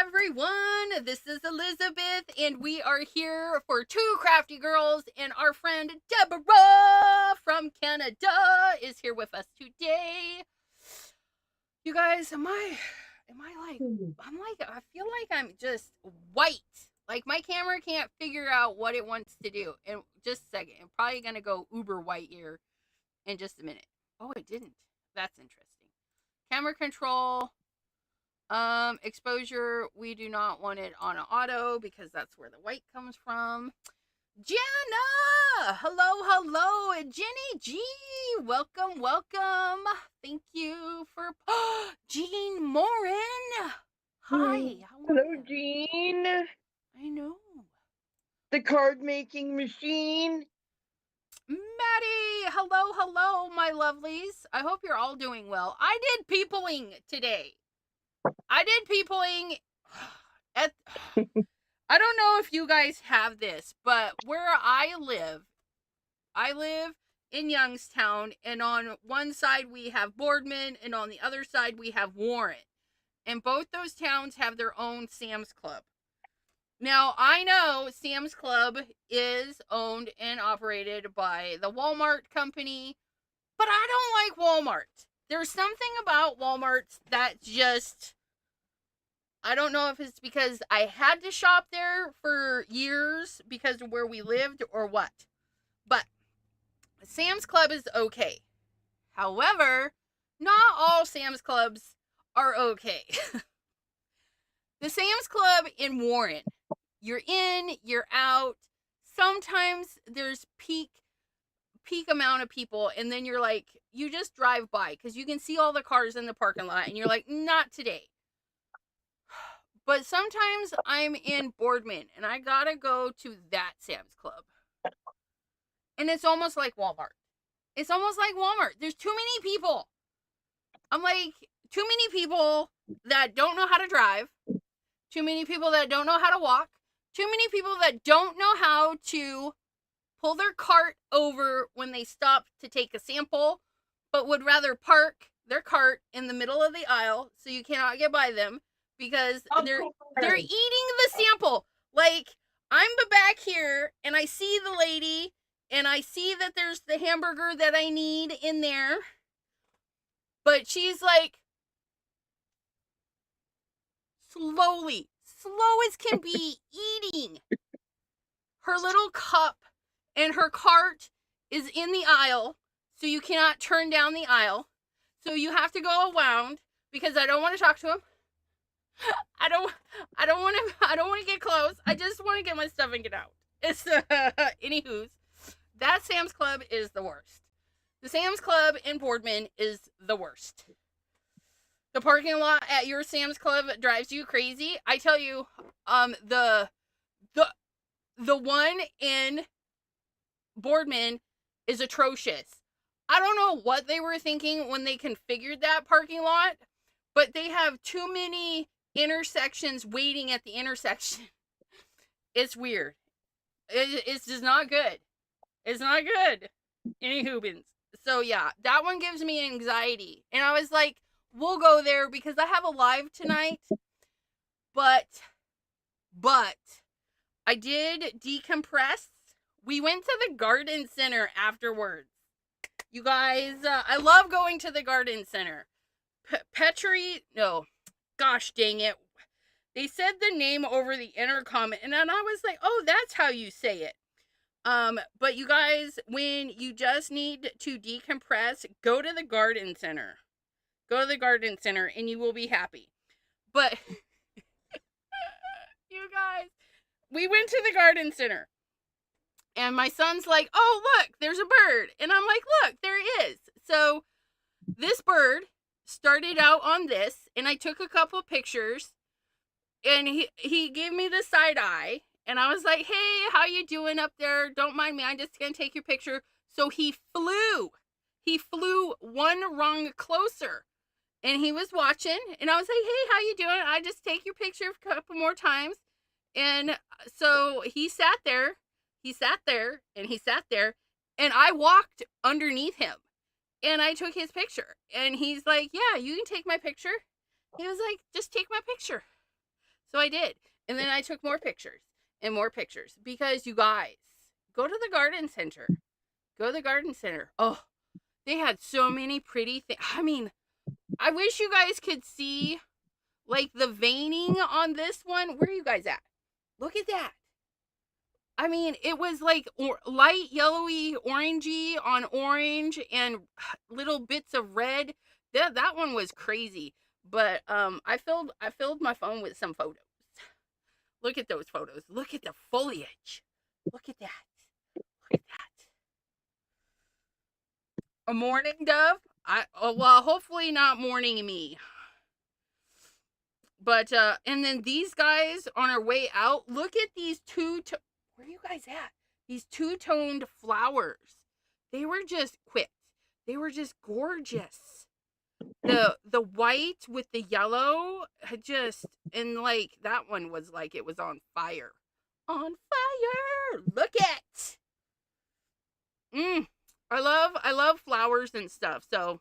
everyone. This is Elizabeth, and we are here for two crafty girls, and our friend Deborah from Canada is here with us today. You guys, I feel like I'm just white. Like my camera can't figure out what it wants to do. And just a second, I'm probably gonna go uber white here in just a minute. Oh, it didn't. That's interesting. Camera control. Exposure, we do not want it on auto because that's where the white comes from. Jana! Hello, Jenny G! Welcome. Thank you for... Jean Morin! Hi, hello, Jean. I know. The card making machine. Maddie! Hello, my lovelies. I hope you're all doing well. I did peopling today. I don't know if you guys have this, but where I live in Youngstown, and on one side we have Boardman, and on the other side we have Warren. And both those towns have their own Sam's Club. Now, I know Sam's Club is owned and operated by the Walmart company, but I don't like Walmart. There's something about Walmart that just... I don't know if it's because I had to shop there for years because of where we lived or what. But Sam's Club is okay. However, not all Sam's Clubs are okay. The Sam's Club in Warren, you're in, you're out. Sometimes there's peak amount of people, and then you're like, you just drive by because you can see all the cars in the parking lot, and you're like, not today. But sometimes I'm in Boardman, and I gotta go to that Sam's Club. And it's almost like Walmart. There's too many people. I'm like, too many people that don't know how to drive. Too many people that don't know how to walk. Too many people that don't know how to pull their cart over when they stop to take a sample, but would rather park their cart in the middle of the aisle so you cannot get by them. Because they're eating the sample. Like, I'm back here, and I see the lady, and I see that there's the hamburger that I need in there. But she's like, slow as can be, eating. Her little cup and her cart is in the aisle, so you cannot turn down the aisle. So you have to go around, because I don't want to talk to him. I don't want to get close. I just want to get my stuff and get out. It's anywho's, that Sam's Club is the worst. The Sam's Club in Boardman is the worst. The parking lot at your Sam's Club drives you crazy. I tell you, the one in Boardman is atrocious. I don't know what they were thinking when they configured that parking lot, but they have too many intersections waiting at the intersection. It's weird. It's just not good. It's not good. Anywho, so yeah, that one gives me anxiety. And I was like, we'll go there because I have a live tonight. But I did decompress. We went to the garden center afterwards. You guys, I love going to the garden center. Gosh dang it. They said the name over the intercom, and then I was like, oh, that's how you say it. But you guys, when you just need to decompress, go to the garden center. Go to the garden center, and you will be happy. But, you guys, we went to the garden center. And my son's like, oh, look, there's a bird. And I'm like, look, there he is. So, this bird started out on this, and I took a couple pictures, and he gave me the side eye, and I was like, hey, how you doing up there? Don't mind me, I'm just gonna take your picture. So he flew one rung closer, and he was watching, and I was like, hey, how you doing? I just take your picture a couple more times. And so he sat there, and I walked underneath him. And I took his picture. And he's like, yeah, you can take my picture. He was like, just take my picture. So I did. And then I took more pictures and more pictures because you guys go to the garden center. Go to the garden center. Oh, they had so many pretty things. I mean, I wish you guys could see like the veining on this one. Where are you guys at? Look at that. I mean, it was like light yellowy, orangey on orange and little bits of red. That one was crazy. But I filled my phone with some photos. Look at those photos. Look at the foliage. Look at that. Look at that. A mourning dove? Well, hopefully not mourning me. But and then these guys on our way out, look at these where are you guys at? These two-toned flowers. They were just quick. They were just gorgeous. The white with the yellow just, and like that one was like it was on fire. On fire. Look at. I love flowers and stuff. So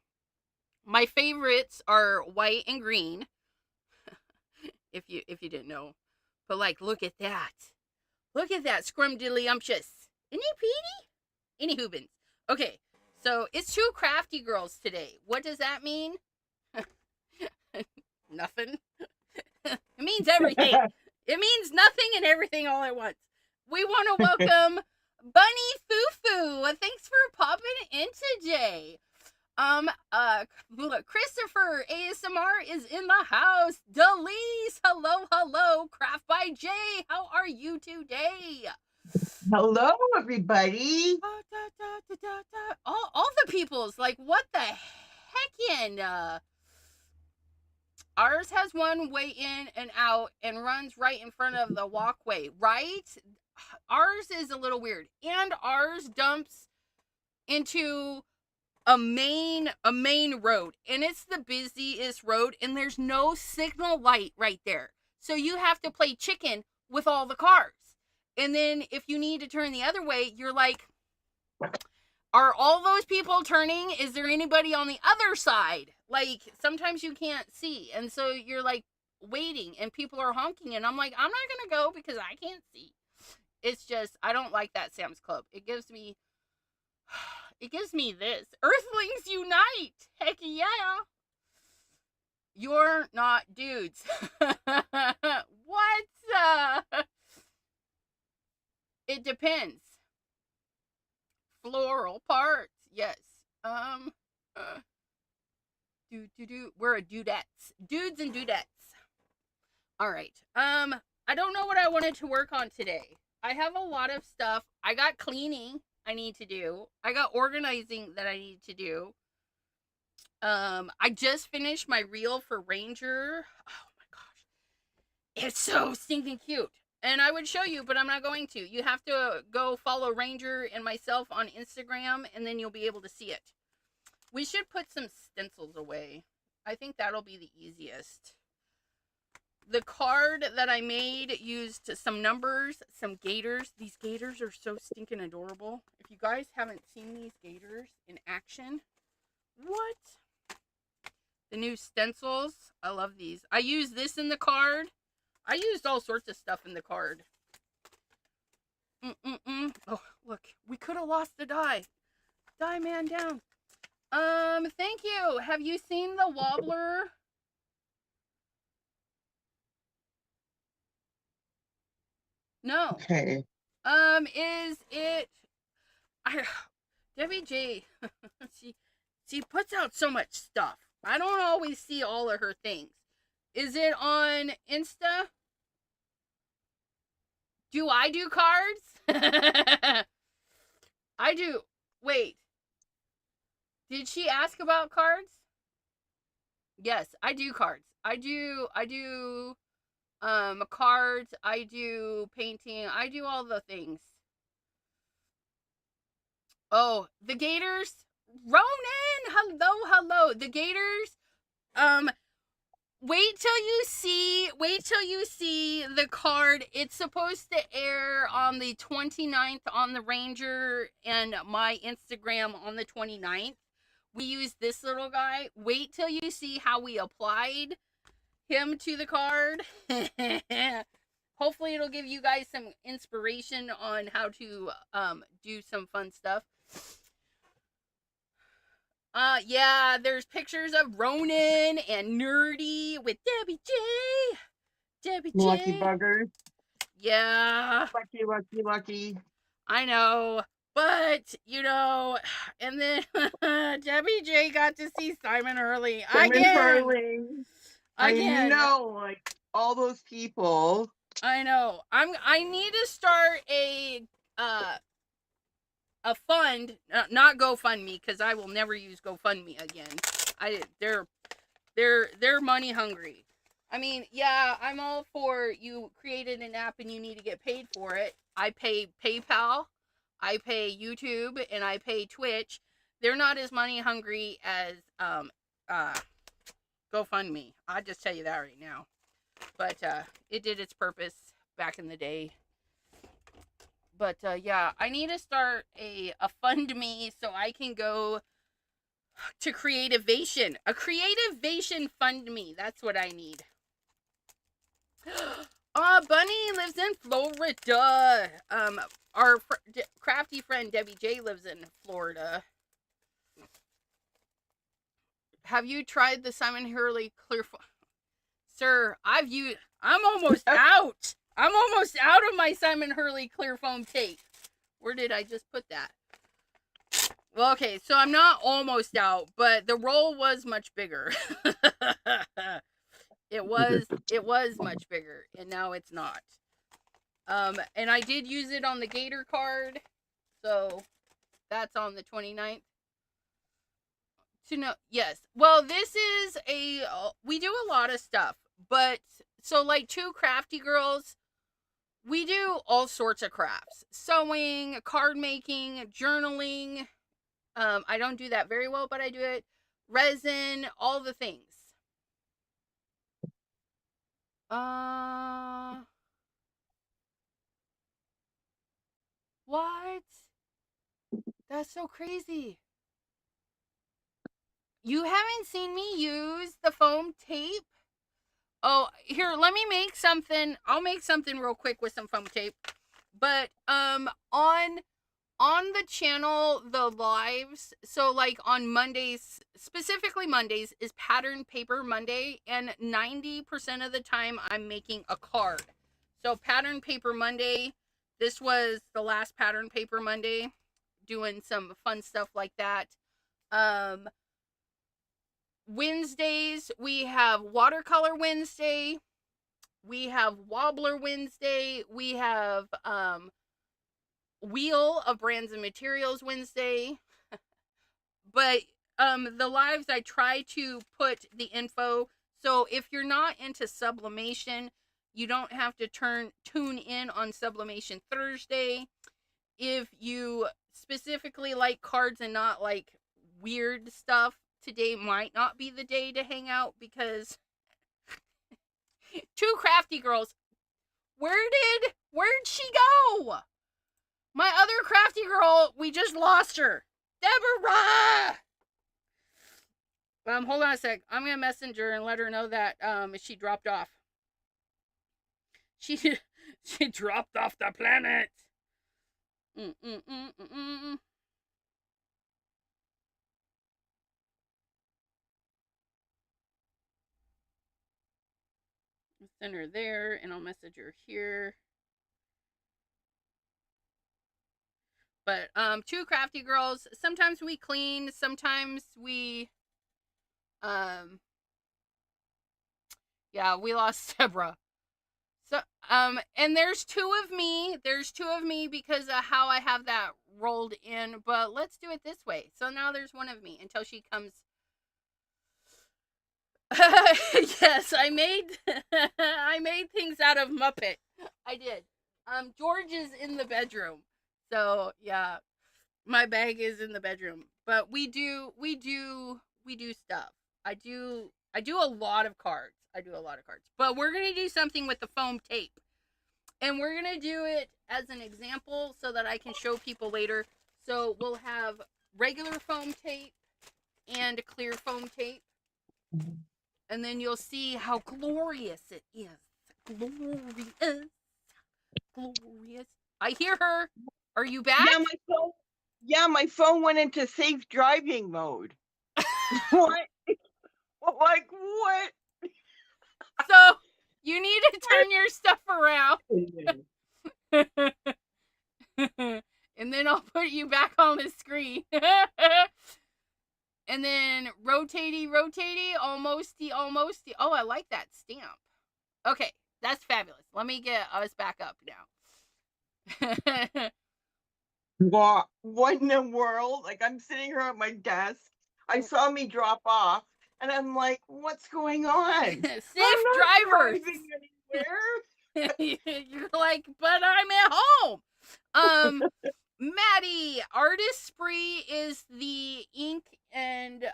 my favorites are white and green. if you didn't know. But like look at that. Look at that scrumdiddlyumptious. Isn't he pretty? Any hoobins. Okay, so it's two crafty girls today. What does that mean? Nothing. It means everything. It means nothing and everything all at once. We want to welcome Bunny Foo-Foo. Thanks for popping in today. Christopher ASMR is in the house. Delise, hello. Craft by Jay, how are you today? Hello, everybody. All the peoples, like what the heckin'? Ours has one way in and out and runs right in front of the walkway, right? Ours is a little weird. And ours dumps into a main road. And it's the busiest road. And there's no signal light right there. So you have to play chicken with all the cars. And then if you need to turn the other way, you're like, are all those people turning? Is there anybody on the other side? Like, sometimes you can't see. And so you're like waiting and people are honking. And I'm like, I'm not going to go because I can't see. It's just, I don't like that Sam's Club. It gives me this. Earthlings unite. Heck yeah. You're not dudes. What? It depends. Floral parts, yes. We're a dudettes. Dudes and dudettes. All right. I don't know what I wanted to work on today. I have a lot of stuff. I got cleaning I need to do. I got organizing that I need to do. I just finished my reel for Ranger. Oh my gosh. It's so stinking cute. And I would show you, but I'm not going to. You have to go follow Ranger and myself on Instagram, and then you'll be able to see it. We should put some stencils away. I think that'll be the easiest. The card that I made used some numbers, some gators. These gators are so stinking adorable. If you guys haven't seen these gators in action, what? The new stencils. I love these. I use this in the card. I used all sorts of stuff in the card. Oh, look. We could have lost the die. Die man down. Thank you. Have you seen the wobbler? No. Okay. Is it... Debbie J, she puts out so much stuff. I don't always see all of her things. Is it on Insta? Do I do cards? I do. Wait. Did she ask about cards? Yes, I do cards. I do cards, I do painting, I do all the things. Oh, the gators. Ronan, hello. The gators. Wait till you see the card. It's supposed to air on the 29th on the Ranger and my Instagram on the 29th. We used this little guy. Wait till you see how we applied him to the card. Hopefully it'll give you guys some inspiration on how to do some fun stuff. Yeah, there's pictures of Ronan and Nerdy with Debbie J. Debbie J. Lucky buggers. Yeah. Lucky. I know. But, you know, and then Debbie J got to see Simon Hurley again. I know, like all those people. I know. I need to start a fund, not GoFundMe, because I will never use GoFundMe again. They're money hungry. I mean, yeah, I'm all for you created an app and you need to get paid for it. I pay PayPal, I pay YouTube, and I pay Twitch. They're not as money hungry as GoFundMe. I'll just tell you that right now. But it did its purpose back in the day. But yeah, I need to start a FundMe so I can go to Creativation. A Creativation FundMe. That's what I need. Bunny lives in Florida. Our crafty friend Debbie J lives in Florida. Have you tried the Simon Hurley clear? Sir, I'm almost out. I'm almost out of my Simon Hurley clear foam tape. Where did I just put that? Well, okay, so I'm not almost out, but the roll was much bigger. It was much bigger, and now it's not. And I did use it on the Gator card, so that's on the 29th. Yes. Well, this is we do a lot of stuff, but so like two crafty girls, we do all sorts of crafts. Sewing, card making, journaling. I don't do that very well, but I do it. Resin, all the things. What? That's so crazy. You haven't seen me use the foam tape? Oh, here, let me make something. I'll make something real quick with some foam tape. But on the channel, the lives, so like on Mondays, specifically Mondays, is Pattern Paper Monday, and 90% of the time I'm making a card. So Pattern Paper Monday, this was the last Pattern Paper Monday, doing some fun stuff like that. Wednesdays, we have Watercolor Wednesday, we have Wobbler Wednesday, we have Wheel of Brands and Materials Wednesday. But the lives, I try to put the info, so if you're not into sublimation, you don't have to tune in on Sublimation Thursday. If you specifically like cards and not like weird stuff, today might not be the day to hang out, because two crafty girls, where'd she go? My other crafty girl, we just lost her. Deborah! Hold on a sec. I'm gonna message her and let her know that she dropped off. She dropped off the planet. I'll send her there, and I'll message her here. But two crafty girls, sometimes we clean, sometimes we yeah, we lost Deborah. So and there's two of me because of how I have that rolled in, but let's do it this way. So now there's one of me until she comes. Yes, I made things out of Muppet. I did. George is in the bedroom. So yeah, my bag is in the bedroom. But we do stuff. I do a lot of cards. But we're gonna do something with the foam tape. And we're gonna do it as an example so that I can show people later. So we'll have regular foam tape and clear foam tape. And then you'll see how glorious it is. Glorious. Glorious. I hear her. Are you back? My phone went into safe driving mode. What? Like what? So you need to turn your stuff around. And then I'll put you back on the screen. And then rotatey, almosty. Oh, I like that stamp. Okay, that's fabulous. Let me get us back up now. What in the world? Like, I'm sitting here at my desk. I saw me drop off, and I'm like, what's going on? Safe drivers. Anywhere. You're like, but I'm at home. Maddie, Artist Spree is the ink and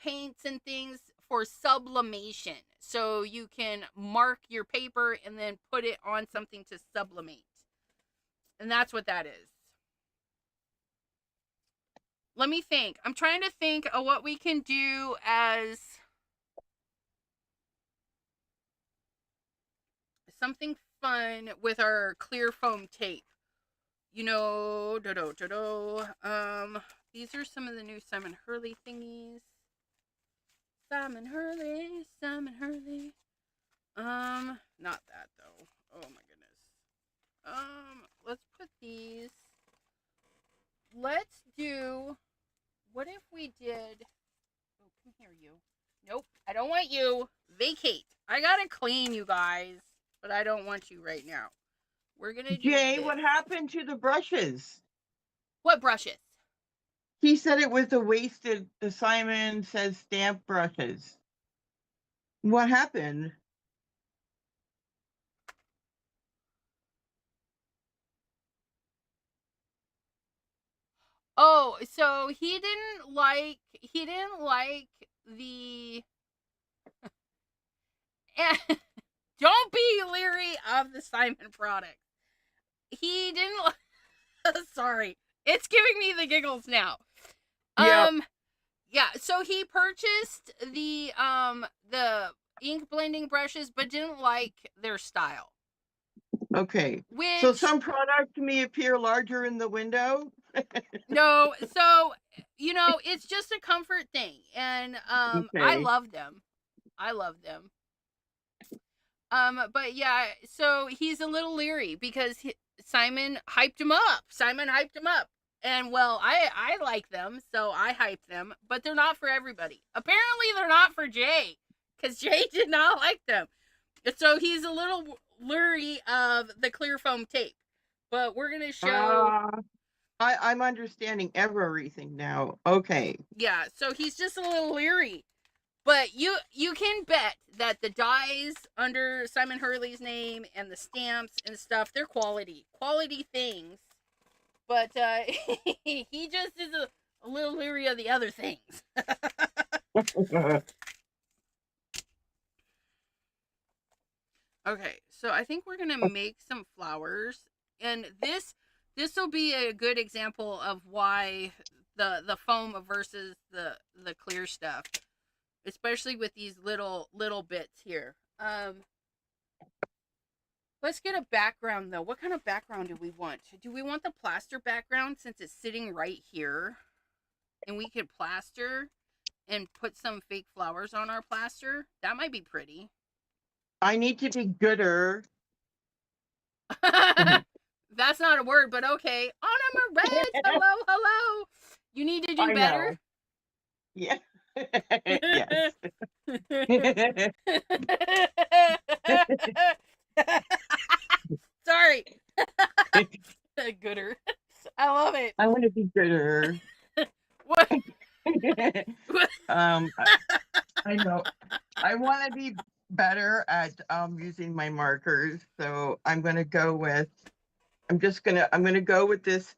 paints and things for sublimation. So you can mark your paper and then put it on something to sublimate. And that's what that is. Let me think. I'm trying to think of what we can do as something fun with our clear foam tape. You know, these are some of the new Simon Hurley thingies. Simon Hurley. Not that though. Oh my goodness. Let's put these. Let's do. What if we did? Oh, come here, you. Nope, I don't want you. Vacate. I gotta clean you guys, but I don't want you right now. We're gonna do Jay, this. what happened to the brushes? What brushes? He said it was the Simon says stamp brushes. What happened? Oh, so he didn't like the don't be leery of the Simon product. He didn't sorry. It's giving me the giggles now. Yep. Yeah, so he purchased the ink blending brushes but didn't like their style. Okay. Which So some products may appear larger in the window. no, so it's just a comfort thing, and Okay. I love them. But yeah, so he's a little leery because Simon hyped him up. And well, I like them, so I hype them, but they're not for everybody. Apparently, they're not for Jay, because Jay did not like them. So he's a little leery of the clear foam tape. But we're gonna show. I'm understanding everything now. Okay. Yeah, so he's just a little leery. But you can bet that the dies under Simon Hurley's name and the stamps and stuff, they're quality things. But he just is a little leery of the other things. Okay, so I think we're gonna make some flowers, and this will be a good example of why the foam versus the clear stuff, especially with these little bits here. Let's get a background though. What kind of background do we want? Do we want the plaster background since it's sitting right here, and we could plaster and put some fake flowers on our plaster? That might be pretty. I need to be gooder. That's not a word, but okay. Anna Red, hello. You need to do better. Yeah. Yes. Sorry. Gooder. I love it. I want to be gooder. What? I know. I want to be better at using my markers, so I'm gonna go with this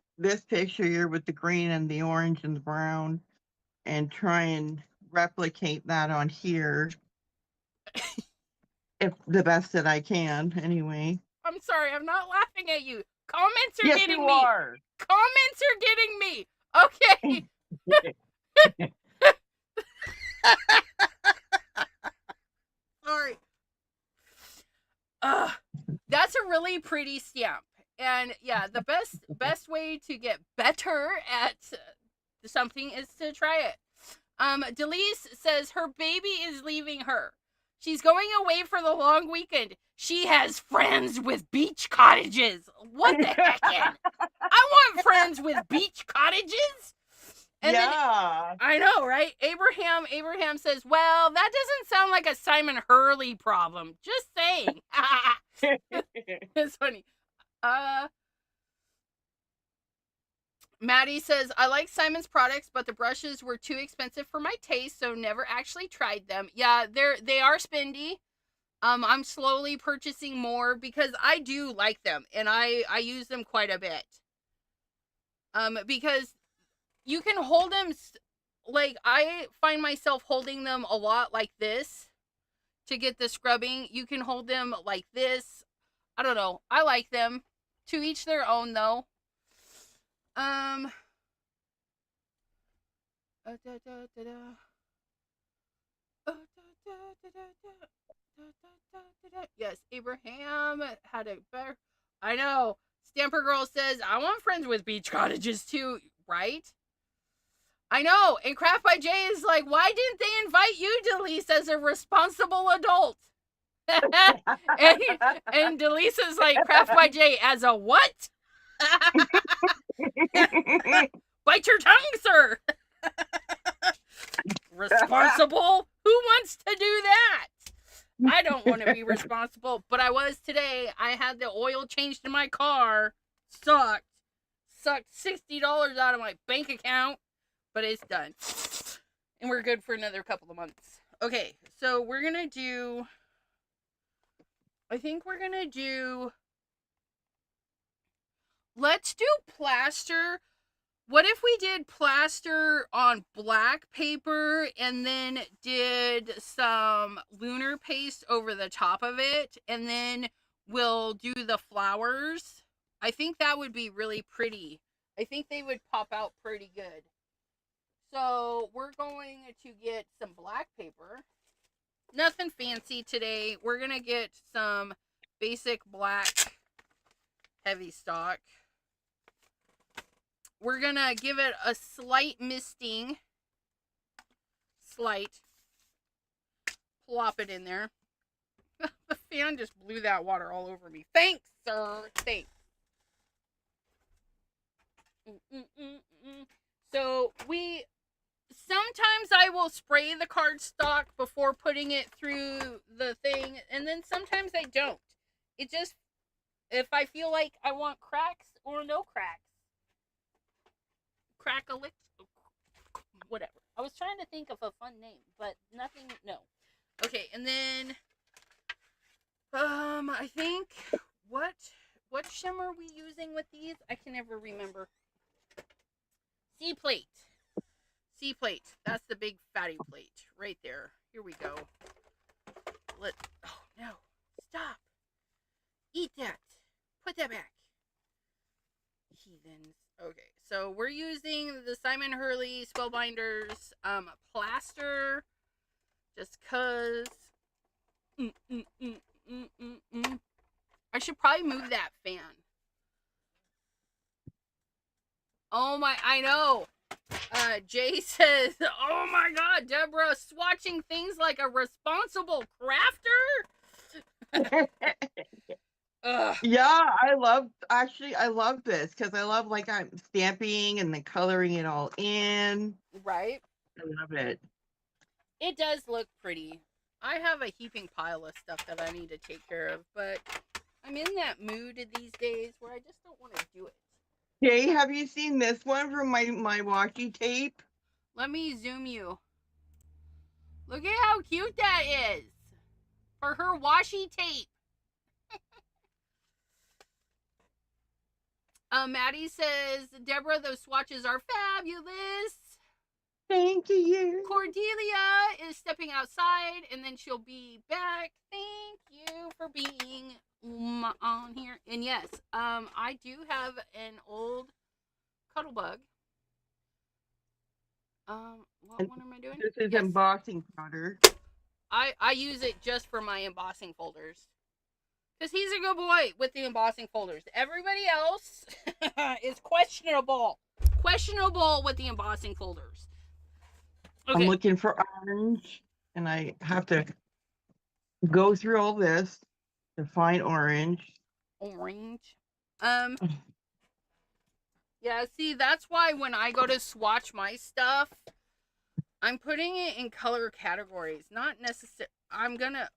picture here with the green and the orange and the brown, and try and replicate that on here if the best that I can anyway. I'm sorry, I'm not laughing at you. Comments are Yes, getting you me. are. Comments are getting me. Okay. really pretty stamp. And yeah, the best way to get better at something is to try it. Delise says her baby is leaving her. She's going away for the long weekend. She has friends with beach cottages. What the heck? I want friends with beach cottages. And yeah. Then, I know, right? Abraham says, well, that doesn't sound like a Simon Hurley problem. Just saying. It's funny. Maddie says, I like Simon's products, but the brushes were too expensive for my taste, so never actually tried them. Yeah, they are spendy. I'm slowly purchasing more because I do like them, and I use them quite a bit. Because you can hold them, like, I find myself holding them a lot like this to get the scrubbing. You can hold them like this. I don't know. I like them. To each their own, though. Yes, Abraham had a better. I know. Stamper Girl says, I want friends with beach cottages too, right? I know. And Craft by Jay is like, why didn't they invite you, Delise, as a responsible adult? and Delise is like, Craft by Jay as a what? Bite your tongue, sir. Responsible? Who wants to do that? I don't want to be responsible, but I was today. I had the oil changed in my car. Sucked $60 out of my bank account, but it's done. And we're good for another couple of months. Okay, so we're going to do, let's do plaster. What if we did plaster on black paper and then did some lunar paste over the top of it, and then we'll do the flowers? I think that would be really pretty. I think they would pop out pretty good. So we're going to get some black paper. Nothing fancy today. We're going to get some basic black heavy stock. We're going to give it a slight misting. Slight. Plop it in there. The fan just blew that water all over me. Thanks, sir. Thanks. So sometimes I will spray the cardstock before putting it through the thing, and then sometimes I don't. It just, if I feel like I want cracks or no cracks. Crack-a-lick, whatever. I was trying to think of a fun name, but nothing, no. Okay, and then, I think, what shimmer are we using with these? I can never remember. C-plate. C-plate. That's the big fatty plate right there. Here we go. Oh, no. Stop. Eat that. Put that back. Heathens. Okay, so we're using the Simon Hurley Spellbinders plaster just cause. I should probably move that fan. Oh my, I know. Jay says, oh my god, Deborah, swatching things like a responsible crafter? Yeah, I love this because I love, like, I'm stamping and then coloring it all in. Right? I love it. It does look pretty. I have a heaping pile of stuff that I need to take care of, but I'm in that mood these days where I just don't want to do it. Jay, have you seen this one from my washi tape? Let me zoom you. Look at how cute that is. For her washi tape. Maddie says, Deborah, those swatches are fabulous. Thank you. Cordelia is stepping outside, and then she'll be back. Thank you for being on here. And yes, I do have an old Cuttlebug. What one am I doing? This is embossing powder. I use it just for my embossing folders. Because he's a good boy with the embossing folders. Everybody else is questionable. Questionable with the embossing folders. Okay. I'm looking for orange, and I have to go through all this to find orange. Orange. Yeah, see, that's why when I go to swatch my stuff, I'm putting it in color categories. Not necessarily. I'm gonna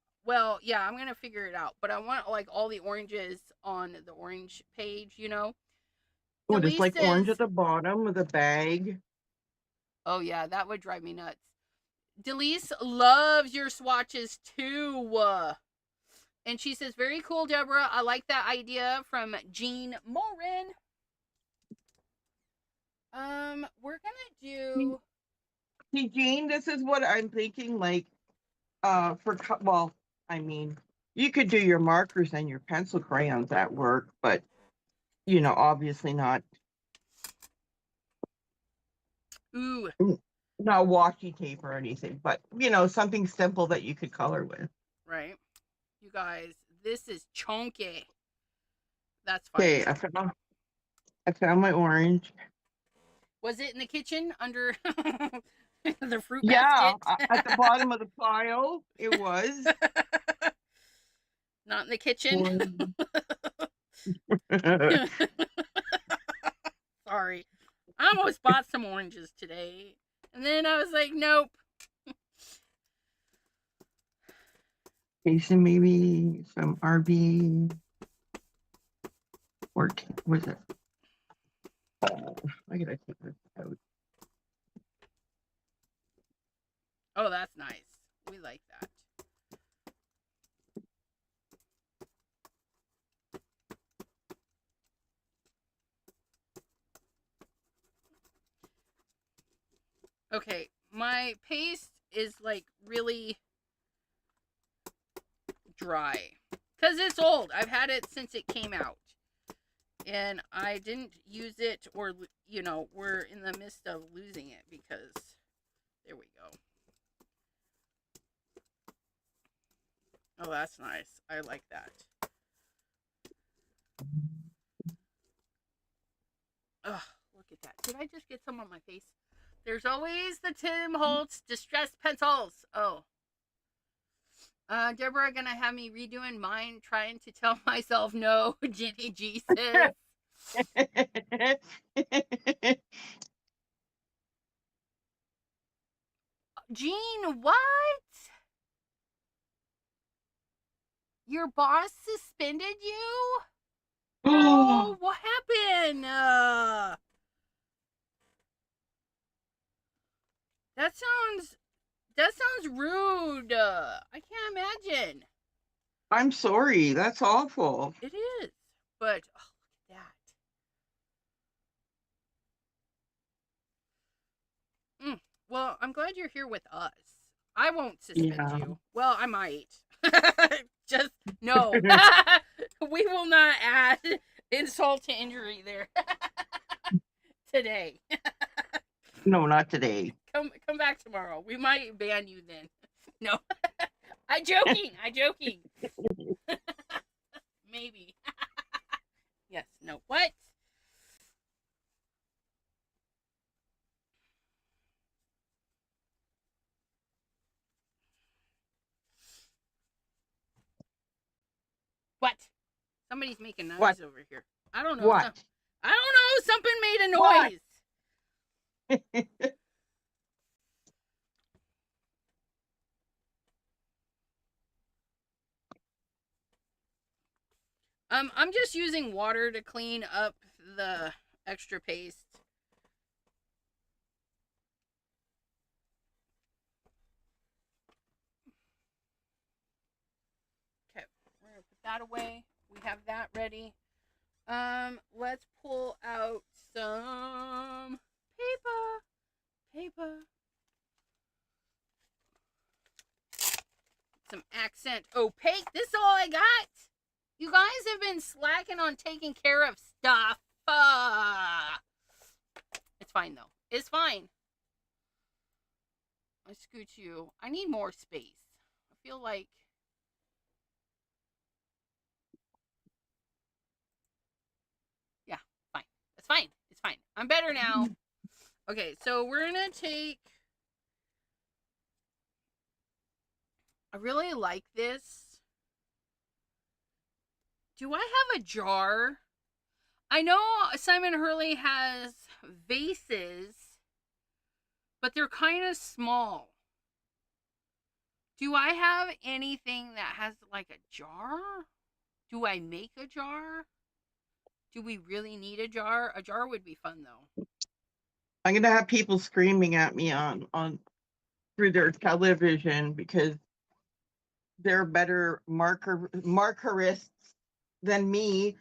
figure it out. But I want like all the oranges on the orange page, you know? Oh, just like orange Delisa's, at the bottom with a bag. oh yeah, that would drive me nuts. Delise loves your swatches too. And she says, very cool, Deborah. I like that idea from Jean Morin. We're gonna do. See, Jean, this is what I'm thinking. Like, well, I mean, you could do your markers and your pencil crayons at work, but obviously not. Ooh. Not washi tape or anything, but something simple that you could color with. Right. You guys, this is chunky. That's fine. Okay, I found my orange. Was it in the kitchen under the fruit Yeah, basket? at the bottom of the pile, it was. Not in the kitchen. Sorry. I almost bought some oranges today. And then I was like, nope. Okay, so maybe some RB. Or was it? I gotta take this out. Oh, that's nice. We like that. Okay, my paste is like really dry because it's old. I've had it since it came out, and I didn't use it, or we're in the midst of losing it because there we go. Oh, that's nice. I like that. Ugh, look at that. Did I just get some on my face? There's always the Tim Holtz Distress Pencils. Oh. Deborah gonna have me redoing mine, trying to tell myself no, Jenny G says. Jean, what? Your boss suspended you? Oh, what happened? That sounds rude. I can't imagine. I'm sorry. That's awful. It is. But oh, look at that. Well, I'm glad you're here with us. I won't suspend you. Well, I might. Just no. We will not add insult to injury there. Today. No, not today. Come back tomorrow. We might ban you then. No. I'm joking. Maybe. Yes. No. What? What? Somebody's making noise over here. I don't know. What? I don't know. Something made a noise. I'm just using water to clean up the extra paste. Okay, we're gonna put that away. We have that ready. Let's pull out some paper. Some accent opaque. This is all I got. You guys have been slacking on taking care of stuff. It's fine though. It's fine. I scoot you. I need more space. I feel like fine. It's fine. I'm better now. Okay, so we're gonna take. I really like this. Do I have a jar? I know Simon Hurley has vases, but they're kind of small. Do I have anything that has like a jar? Do I make a jar? Do we really need a jar? A jar would be fun though. I'm gonna have people screaming at me on through their television because they're better markerists than me,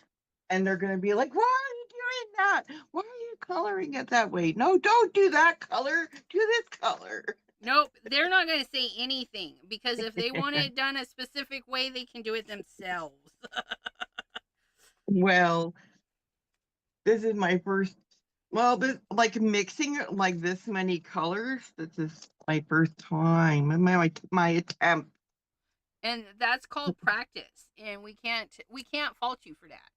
and they're gonna be like, "Why are you doing that? Why are you coloring it that way? No, don't do that color. Do this color." Nope, they're not going to say anything because if they want it done a specific way, they can do it themselves. Well, this is my first. Well, this like mixing like this many colors. This is my first time and my attempt. And that's called practice, and we can't fault you for that.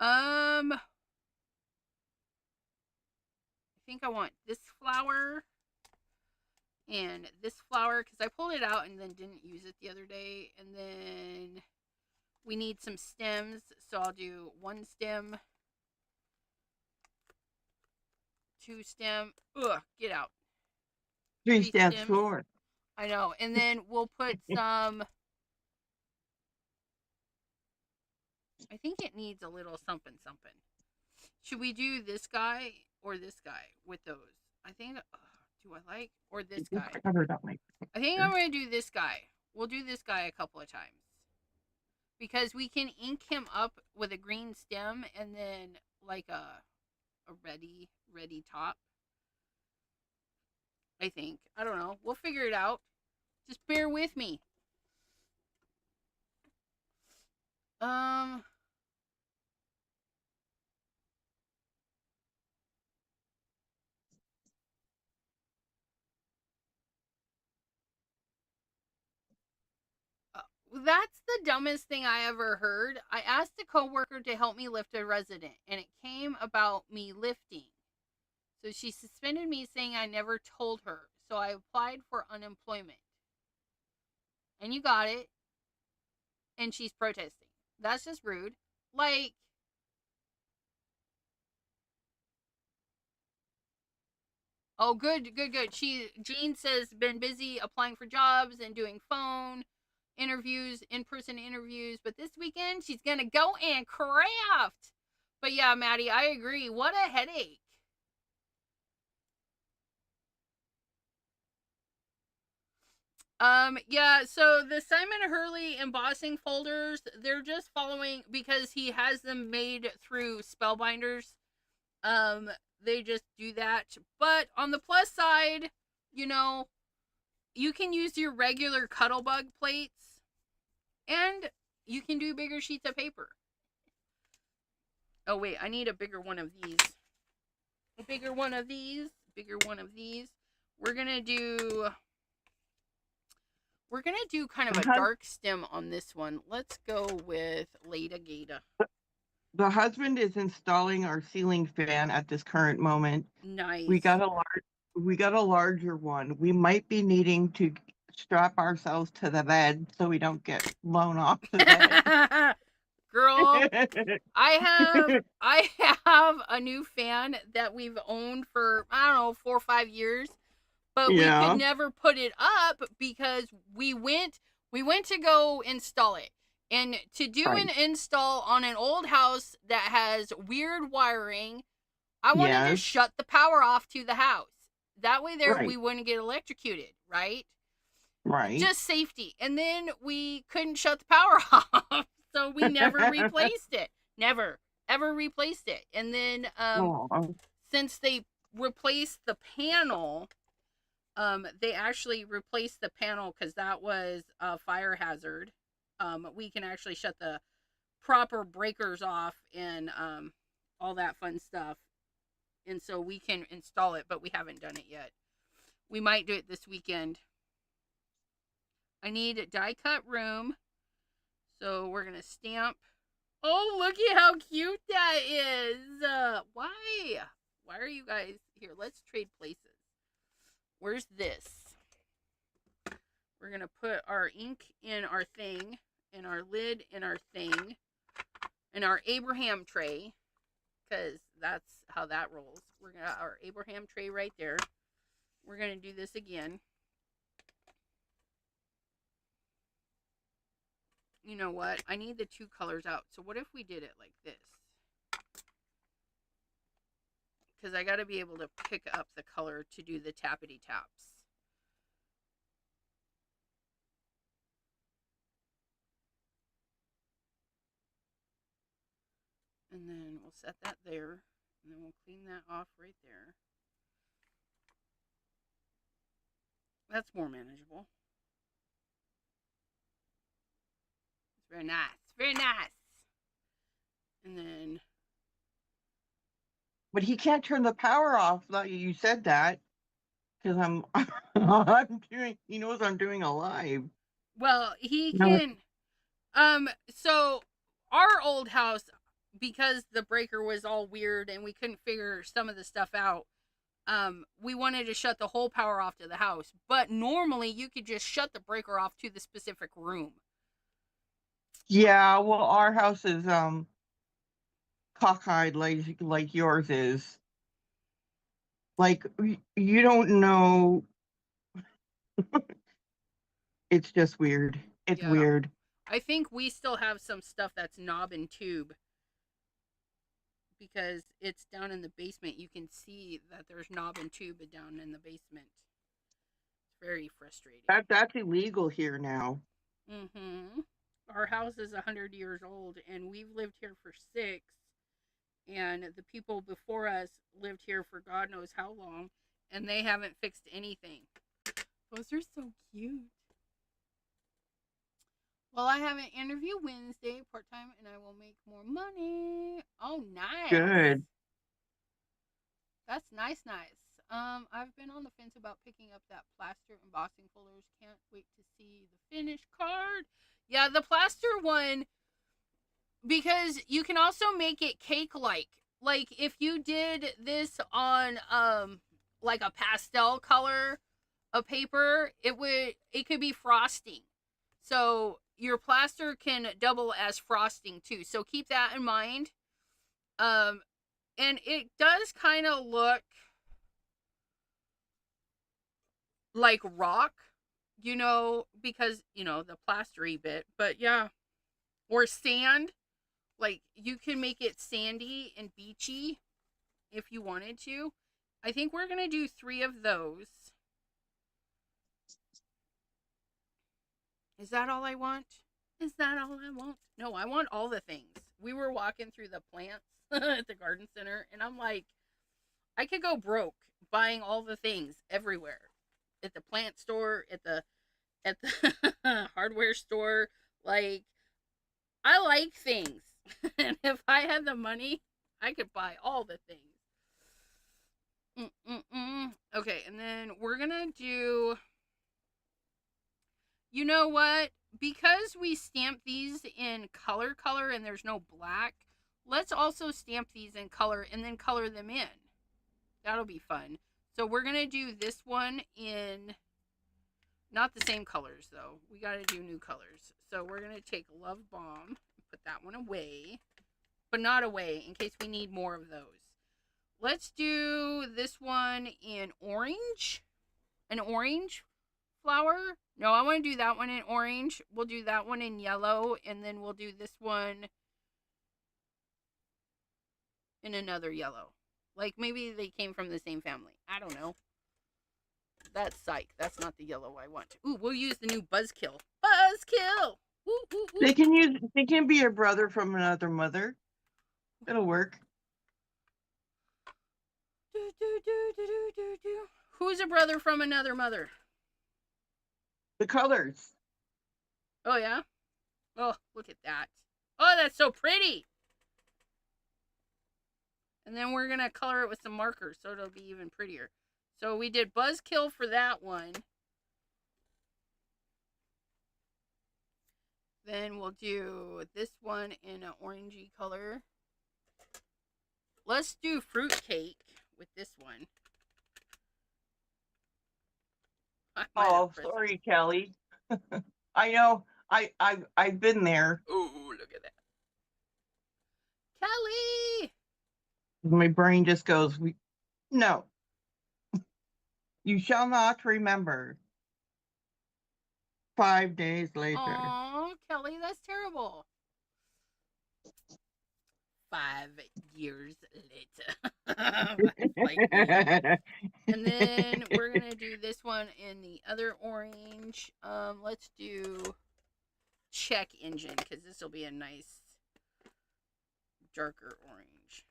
I think I want this flower and this flower because I pulled it out and then didn't use it the other day. And then we need some stems, so I'll do 1 stem, 2 stem. Ugh, get out. 3 3 steps stems. forward. I know. And then we'll put some. I think it needs a little something something. Should we do this guy or this guy with those? I think. Do I like or this guy? I think I'm gonna do this guy. We'll do this guy a couple of times because we can ink him up with a green stem and then like a ready top. I think. I don't know. We'll figure it out. Just bear with me. That's the dumbest thing I ever heard. I asked a coworker to help me lift a resident, and it came about me lifting. So she suspended me, saying I never told her. So I applied for unemployment. And you got it. And she's protesting. That's just rude. Like, oh, good. Jean says, been busy applying for jobs and doing phone interviews, in-person interviews, but this weekend she's gonna go and craft. But yeah, Maddie, I agree. What a headache. Yeah, so the Simon Hurley embossing folders, they're just following because he has them made through Spellbinders. They just do that. But on the plus side, you know, you can use your regular Cuttlebug plates and you can do bigger sheets of paper. Oh wait, I need a bigger one of these. A bigger one of these. Bigger one of these. We're gonna do kind of a dark stem on this one. Let's go with Leda Gata. The husband is installing our ceiling fan at this current moment. Nice. We got a larger one. We might be needing to strap ourselves to the bed so we don't get blown off the bed. Girl, I have a new fan that we've owned for, I don't know, 4 or 5 years, but we could never put it up because we went to go install it. And to do an install on an old house that has weird wiring, I wanted to shut the power off to the house. That way we wouldn't get electrocuted, right? Right. Just safety. And then we couldn't shut the power off. So we never replaced it. Never, ever replaced it. And then since they replaced the panel, they actually replaced the panel because that was a fire hazard. We can actually shut the proper breakers off and all that fun stuff. And so we can install it, but we haven't done it yet. We might do it this weekend. I need a die cut room. So we're going to stamp. Oh, look at how cute that is. Why? Why are you guys here? Let's trade places. Where's this? We're going to put our ink in our thing, and our lid in our thing, and our Abraham tray, because that's how that rolls. We're going to our Abraham tray right there. We're going to do this again. You know what? I need the two colors out. So what if we did it like this? Because I got to be able to pick up the color to do the tappity taps. And then we'll set that there. And then we'll clean that off right there. That's more manageable. It's very nice. Very nice. And then... But he can't turn the power off. You said that. Because I'm doing, he knows I'm doing a live. Well, he No. can... So our old house, because the breaker was all weird and we couldn't figure some of the stuff out, we wanted to shut the whole power off to the house. But normally you could just shut the breaker off to the specific room. Yeah, well, our house is cockeyed like yours is. Like you don't know. It's just weird. It's Yeah. weird. I think we still have some stuff that's knob and tube, because it's down in the basement. You can see that there's knob and tube down in the basement. It's very frustrating. That's illegal here now. Mm-hmm. Our house is 100 years old, and we've lived here for 6. And the people before us lived here for God knows how long, and they haven't fixed anything. Those are so cute. Well, I have an interview Wednesday, part-time, and I will make more money. Oh, nice. Good. That's nice. I've been on the fence about picking up that plaster embossing folders. Can't wait to see the finished card. Yeah, the plaster one, because you can also make it cake-like. Like, if you did this on, like a pastel color of paper, it could be frosting. So your plaster can double as frosting too. So keep that in mind. And it does kind of look like rock, because, the plastery bit. But yeah, or sand. Like, you can make it sandy and beachy if you wanted to. I think we're going to do 3 of those. Is that all I want? Is that all I want? No, I want all the things. We were walking through the plants at the garden center, and I'm like, I could go broke buying all the things everywhere. At the plant store, at the hardware store. Like, I like things. And if I had the money, I could buy all the things. Okay, and then we're gonna do... You know what? Because we stamp these in color and there's no black, let's also stamp these in color and then color them in. That'll be fun. So we're going to do this one in... Not the same colors, though. We got to do new colors. So we're going to take Love Bomb and put that one away. But not away, in case we need more of those. Let's do this one in orange. An orange flower. No, I want to do that one in orange. We'll do that one in yellow. And then we'll do this one in another yellow. Like, maybe they came from the same family. I don't know. That's psych. That's not the yellow I want. Ooh, we'll use the new Buzzkill. Buzzkill! Woo, woo, woo. They can be a brother from another mother. It'll work. Who's a brother from another mother? The colors. Oh, yeah? Oh, look at that. Oh, that's so pretty. And then we're going to color it with some markers so it'll be even prettier. So we did Buzzkill for that one. Then we'll do this one in an orangey color. Let's do fruitcake with this one. Oh, sorry, Kelly. I know. I've been there. Ooh, look at that. Kelly! My brain just goes, no. You shall not remember. 5 days later. Aw, Kelly, that's terrible. 5 years later. Like me. And then we're gonna do this one in the other orange. Let's do check engine because this will be a nice darker orange.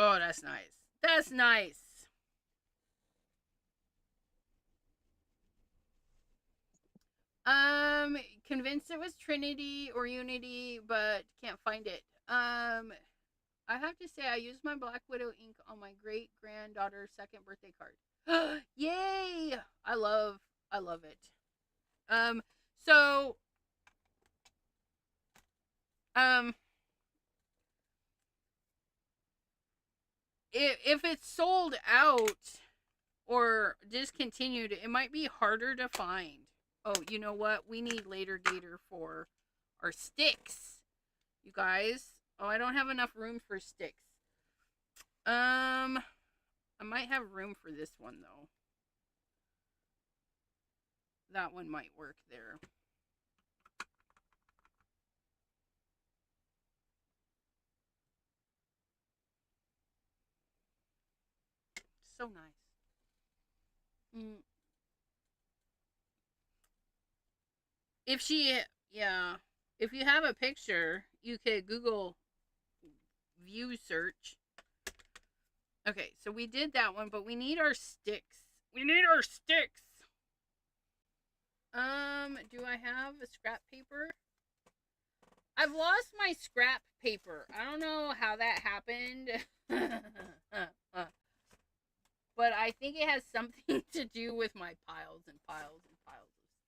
Oh, that's nice. That's nice. Convinced it was Trinity or Unity, but can't find it. I have to say I used my Black Widow ink on my great granddaughter's second birthday card. Yay! I love it. So if it's sold out or discontinued, it might be harder to find. Oh, you know what? We need later gator for our sticks, you guys. Oh, I don't have enough room for sticks. I might have room for this one though. That one might work there. So nice. If if you have a picture, you could Google view search. Okay, so we did that one, but we need our sticks. We need our sticks. Do I have a scrap paper? I've lost my scrap paper. I don't know how that happened. But I think it has something to do with my piles and piles and piles of stuff.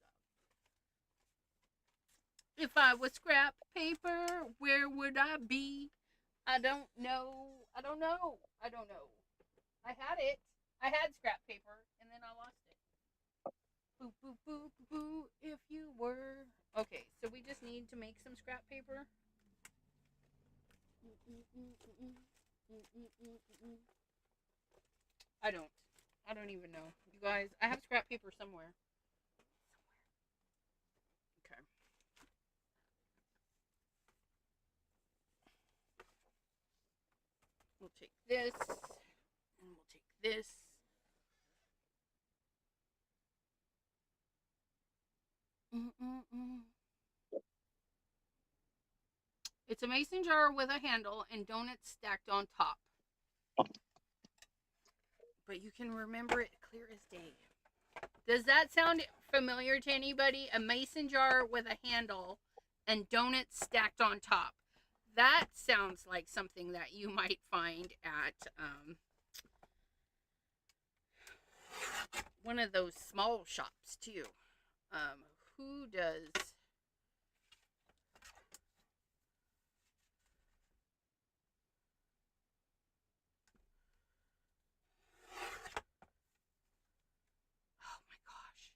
If I was scrap paper, where would I be? I don't know. I don't know. I don't know. I had it. I had scrap paper, and then I lost it. Boo, boo, boo, boo, boo, if you were. Okay, so we just need to make some scrap paper. I don't even know. You guys, I have scrap paper somewhere. Okay. We'll take this, and we'll take this. It's a mason jar with a handle and donuts stacked on top. But you can remember it clear as day. Does that sound familiar to anybody? A mason jar with a handle and donuts stacked on top. That sounds like something that you might find at one of those small shops too. Who does? Oh my gosh.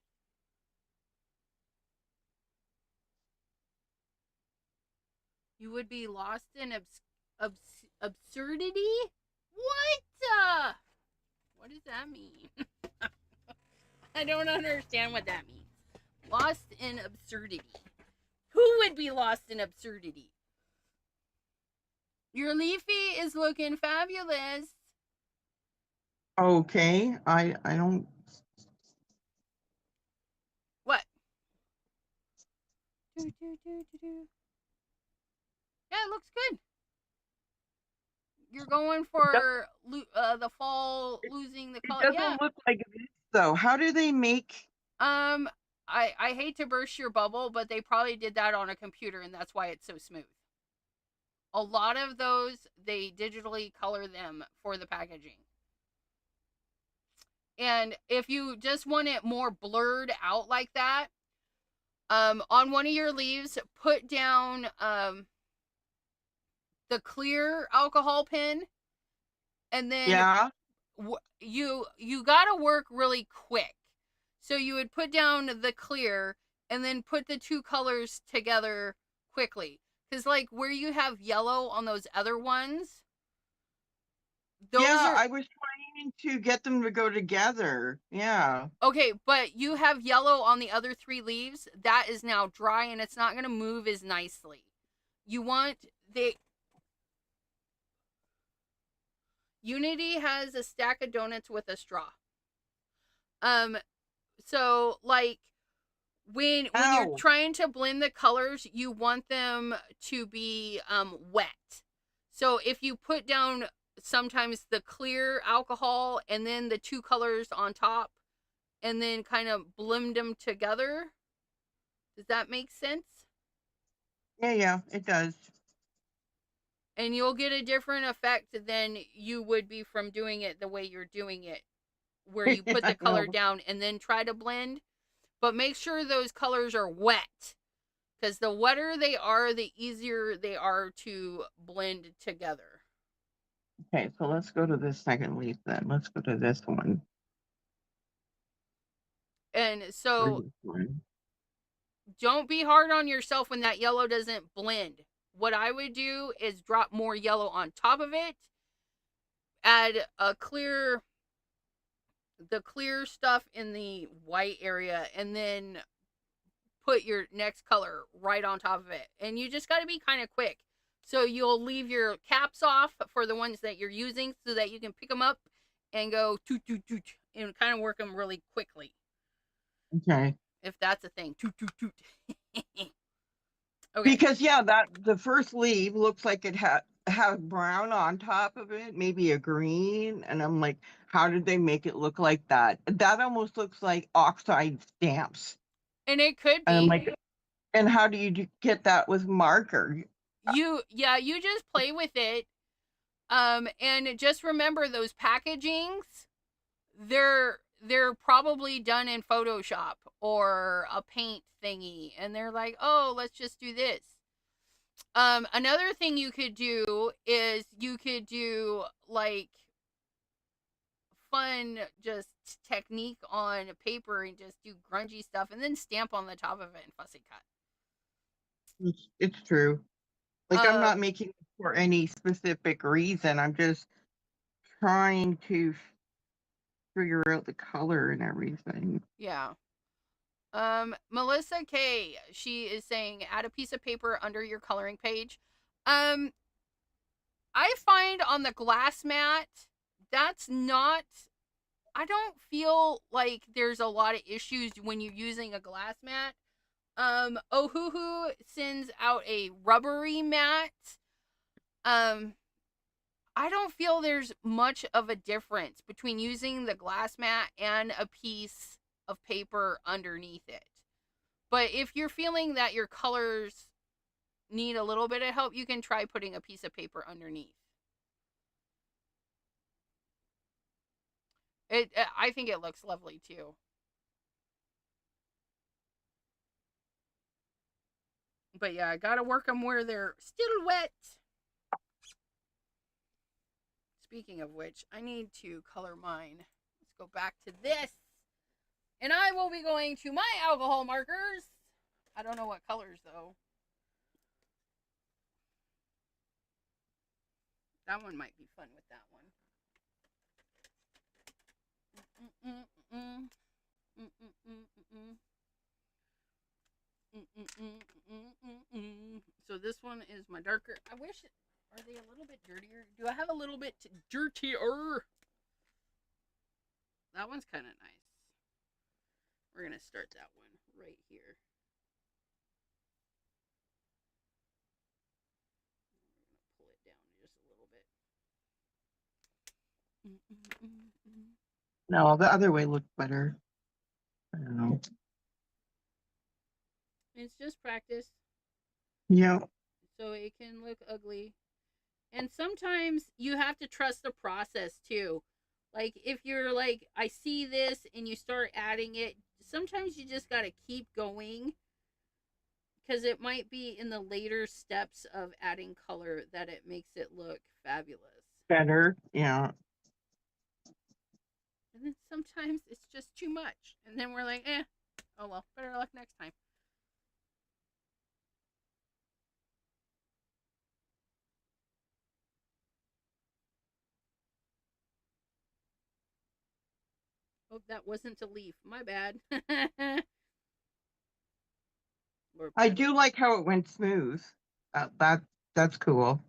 You would be lost in absurdity? What? What does that mean? I don't understand what that means. Lost in absurdity. Who would be lost in absurdity? Your Leafy is looking fabulous. Okay, I don't. What? Yeah, it looks good. You're going for the fall losing the color. It doesn't look like this though. How do they make? I hate to burst your bubble, but they probably did that on a computer, and that's why it's so smooth. A lot of those, they digitally color them for the packaging. And if you just want it more blurred out like that, on one of your leaves, put down the clear alcohol pen, and then Yeah. you got to work really quick. So you would put down the clear and then put the two colors together quickly. Because, like, where you have yellow on those other ones, those Yeah, are I was trying to get them to go together. Yeah. okay, but you have yellow on the other three leaves. That is now dry and it's not going to move as nicely. You want the Unity has a stack of donuts with a straw. Um, so like when you're Ow. trying to blend the colors, you want them to be wet. So if you put down sometimes the clear alcohol and then the two colors on top and then kind of blend them together, does that make sense? Yeah, it does. And you'll get a different effect than you would be from doing it the way you're doing it, where you put the I color know. down and then try to blend. But make sure those colors are wet, because the wetter they are, the easier they are to blend together. Okay, so let's go to this second leaf then. Let's go to this one. And Or so this one. don't be hard on yourself when that yellow doesn't blend. What I would do is drop more yellow on top of it, add the clear stuff in the white area, and then put your next color right on top of it. And you just got to be kind of quick. So you'll leave your caps off for the ones that you're using so that you can pick them up and go toot toot toot and kind of work them really quickly. Okay. If that's a thing. Toot toot toot. Okay. Because yeah, that the first leaf looks like it had brown on top of it, maybe a green, and I'm like, how did they make it look like that? That almost looks like oxide stamps. And it could And I'm be. like, and how do you get that with marker? You just play with it. And just remember those packagings, they're probably done in Photoshop or a paint thingy, and they're like, oh, let's just do this. Another thing you could do is you could do like fun just technique on paper and just do grungy stuff and then stamp on the top of it and fussy cut. It's true. Like I'm Uh, not making it for any specific reason. I'm just trying to figure out the color and everything. yeah. Melissa K, she is saying add a piece of paper under your coloring page. Um, I find on the glass mat, that's not, I don't feel like there's a lot of issues when you're using a glass mat. Ohuhu sends out a rubbery mat. Um, I don't feel there's much of a difference between using the glass mat and a piece of paper underneath it. But if you're feeling that your colors need a little bit of help, you can try putting a piece of paper underneath. I think it looks lovely too. But yeah, I gotta work them where they're still wet. Speaking of which, I need to color mine. Let's go back to this. And I will be going to my alcohol markers. I don't know what colors though. That one might be fun with that one. So this one is my darker. I wish. Are they a little bit dirtier? Do I have a little bit dirtier? That one's kind of nice. We're gonna start that one right here. Pull it down just a little bit. No, the other way looked better. I don't know. It's just practice. Yeah. So it can look ugly. And sometimes you have to trust the process too. Like if you're like, I see this and you start adding it, sometimes you just got to keep going because it might be in the later steps of adding color that it makes it look fabulous. Better. Yeah. And then sometimes it's just too much. And then we're like, oh well, better luck next time. Oh, that wasn't a leaf. My bad. I do like how it went smooth. That that's cool.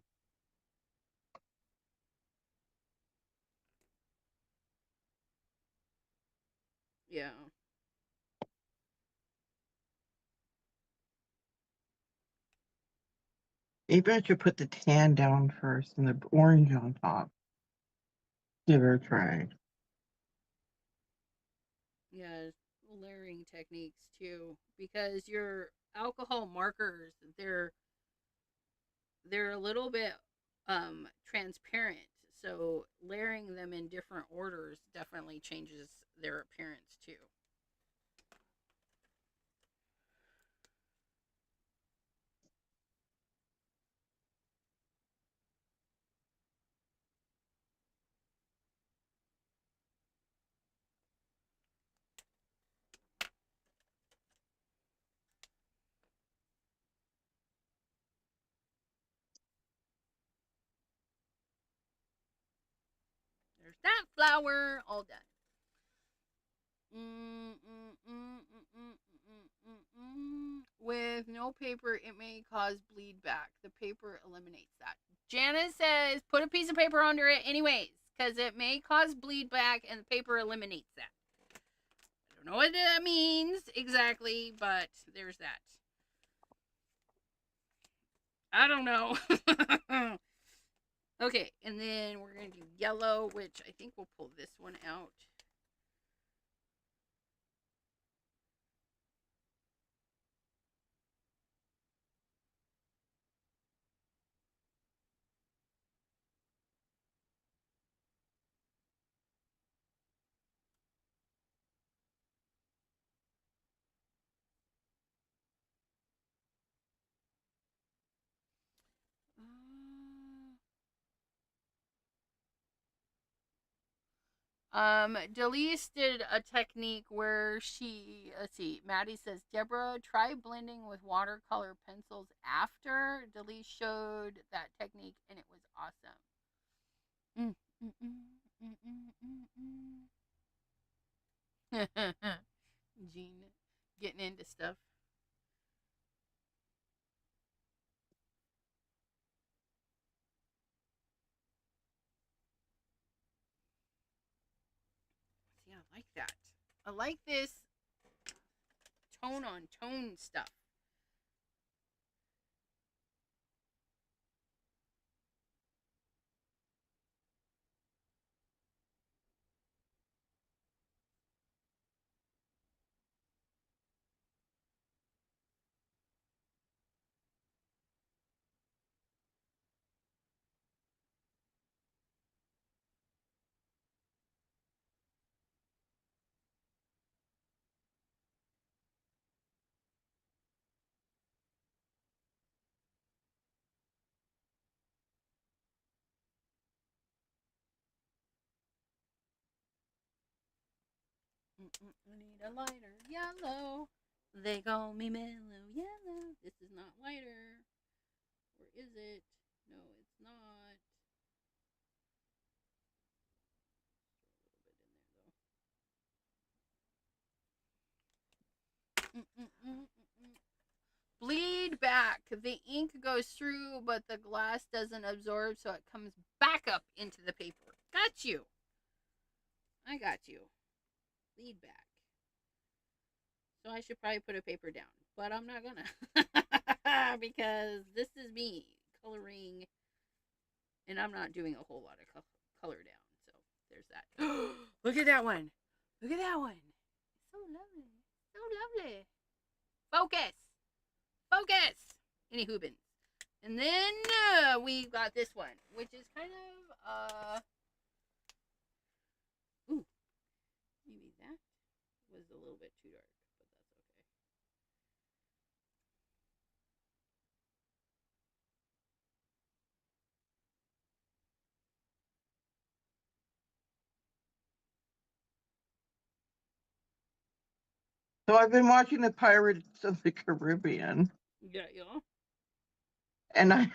Yeah. Maybe I should put the tan down first and the orange on top. Give her a try. Yeah, layering techniques too, because your alcohol markers, they're a little bit transparent, so layering them in different orders definitely changes their appearance too. There's that flower all done. With no paper, it may cause bleed back. The paper eliminates that. Janice says put a piece of paper under it anyways, because it may cause bleed back and the paper eliminates that. I don't know what that means exactly, but there's that. I don't know. Okay, and then we're going to do yellow, which I think we'll pull this one out. Delise did a technique where she, let's see, Maddie says, Deborah, try blending with watercolor pencils after. Delise showed that technique and it was awesome. Mm, mm, Jean getting into stuff. See, I like that. I like this tone on tone stuff. I need a lighter yellow. They call me mellow yellow. This is not lighter. Or is it? No, it's not. Bleed back. The ink goes through, but the glass doesn't absorb, so it comes back up into the paper. Got you. I got you. Bleed back. So I should probably put a paper down, but I'm not gonna because this is me coloring, and I'm not doing a whole lot of color down. So there's that. Look at that one. Look at that one. So lovely. So lovely. Focus. focus. Any hoobins. And then we got this one, which is kind of ooh, maybe that was a little bit too dark, but that's okay. So I've been watching the Pirates of the Caribbean. Yeah, yeah. And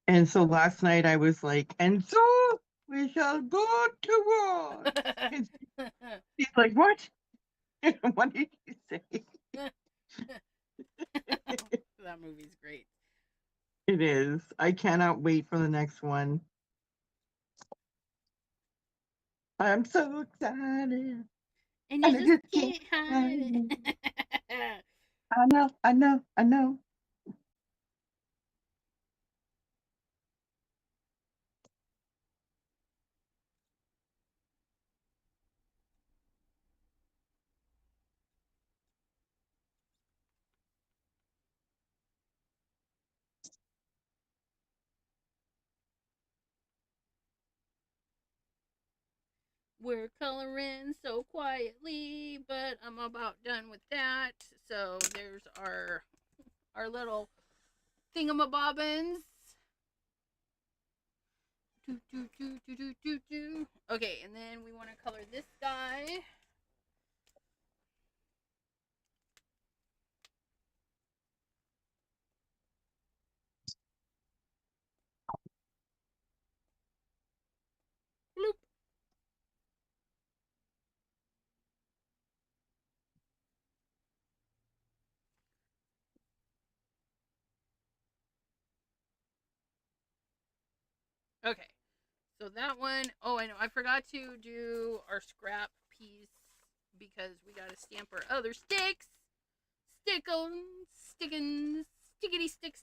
and so last night I was like, and so we shall go to war. And she's like, what? What did you say? That movie's great. It is. I cannot wait for the next one. I'm so excited. And you just can't hide it. I know, I know, I know. We're coloring so quietly, but I'm about done with that. So there's our little thingamabobbins. Okay, and then we want to color this guy. Bloop. Okay, so that one, oh, I know, I forgot to do our scrap piece because we got to stamp our other sticks. Stickins, stickity sticks.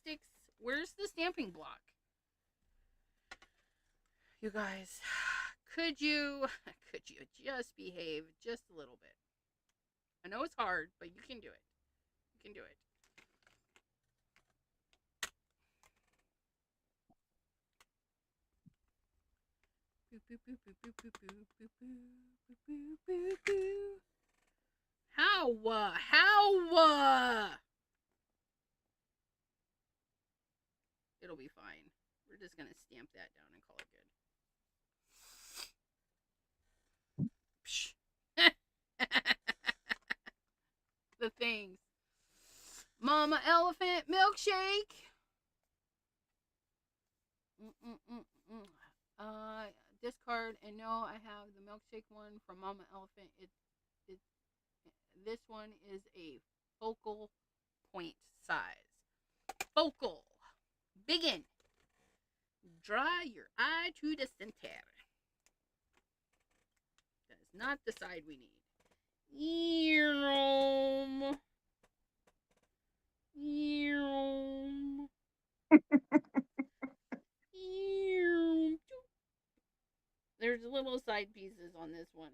Where's the stamping block? You guys, could you just behave just a little bit? I know it's hard, but you can do it. You can do it. How? It'll be fine. We're just gonna stamp that down and call it good. The things. Mama Elephant milkshake. Discard, and no, I have the milkshake one from Mama Elephant. It this one is a focal point size. Focal. Biggin. Draw your eye to the center. That is not the side we need. Earm. There's little side pieces on this one.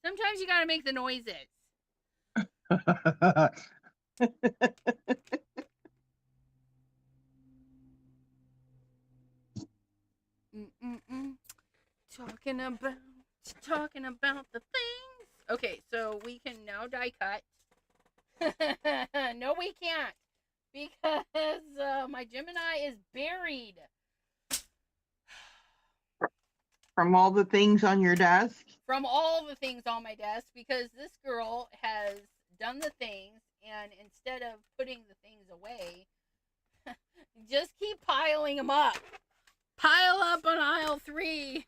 Sometimes you gotta make the noises. Talking about the things. Okay, so we can now die cut. No, we can't, because my Gemini is buried. From all the things on your desk? From all the things on my desk, because this girl has done the things, and instead of putting the things away, just keep piling them up. Pile up on aisle 3.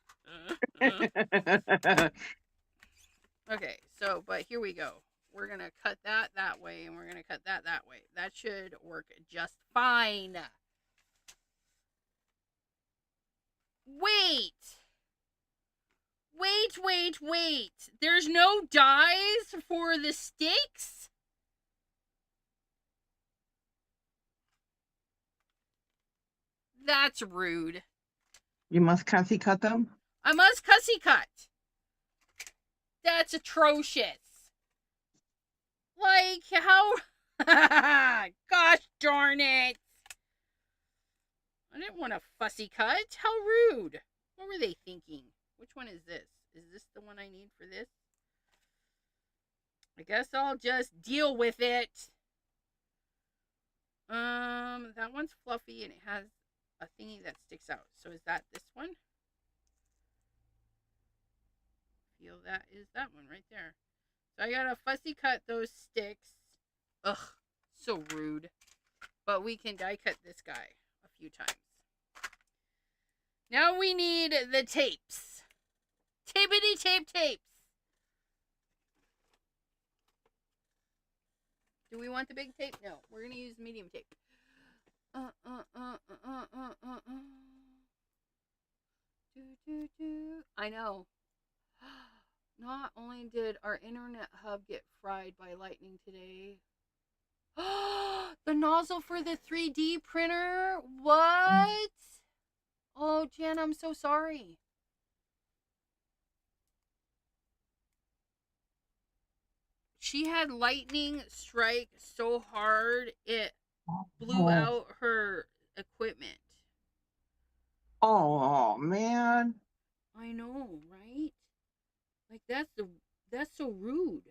Okay, so, but here we go. We're going to cut that way, and we're going to cut that way. That should work just fine. Wait. There's no dies for the sticks? That's rude. You must cussy cut them? I must cussy cut. That's atrocious. Like, how? Gosh darn it. I didn't want a fussy cut. How rude. What were they thinking? Which one is this? Is this the one I need for this? I guess I'll just deal with it. That one's fluffy and it has a thingy that sticks out. So is that this one? Feel that is that one right there. So I gotta fussy cut those sticks. Ugh, so rude. But we can die cut this guy a few times. Now we need the tapes. Tapity tape tapes. Do we want the big tape? No, we're gonna use medium tape. I know. Not only did our internet hub get fried by lightning today. The nozzle for the 3D printer? What? Oh, Jen, I'm so sorry. She had lightning strike so hard it blew out her equipment. Oh man. I know, right? Like that's so rude.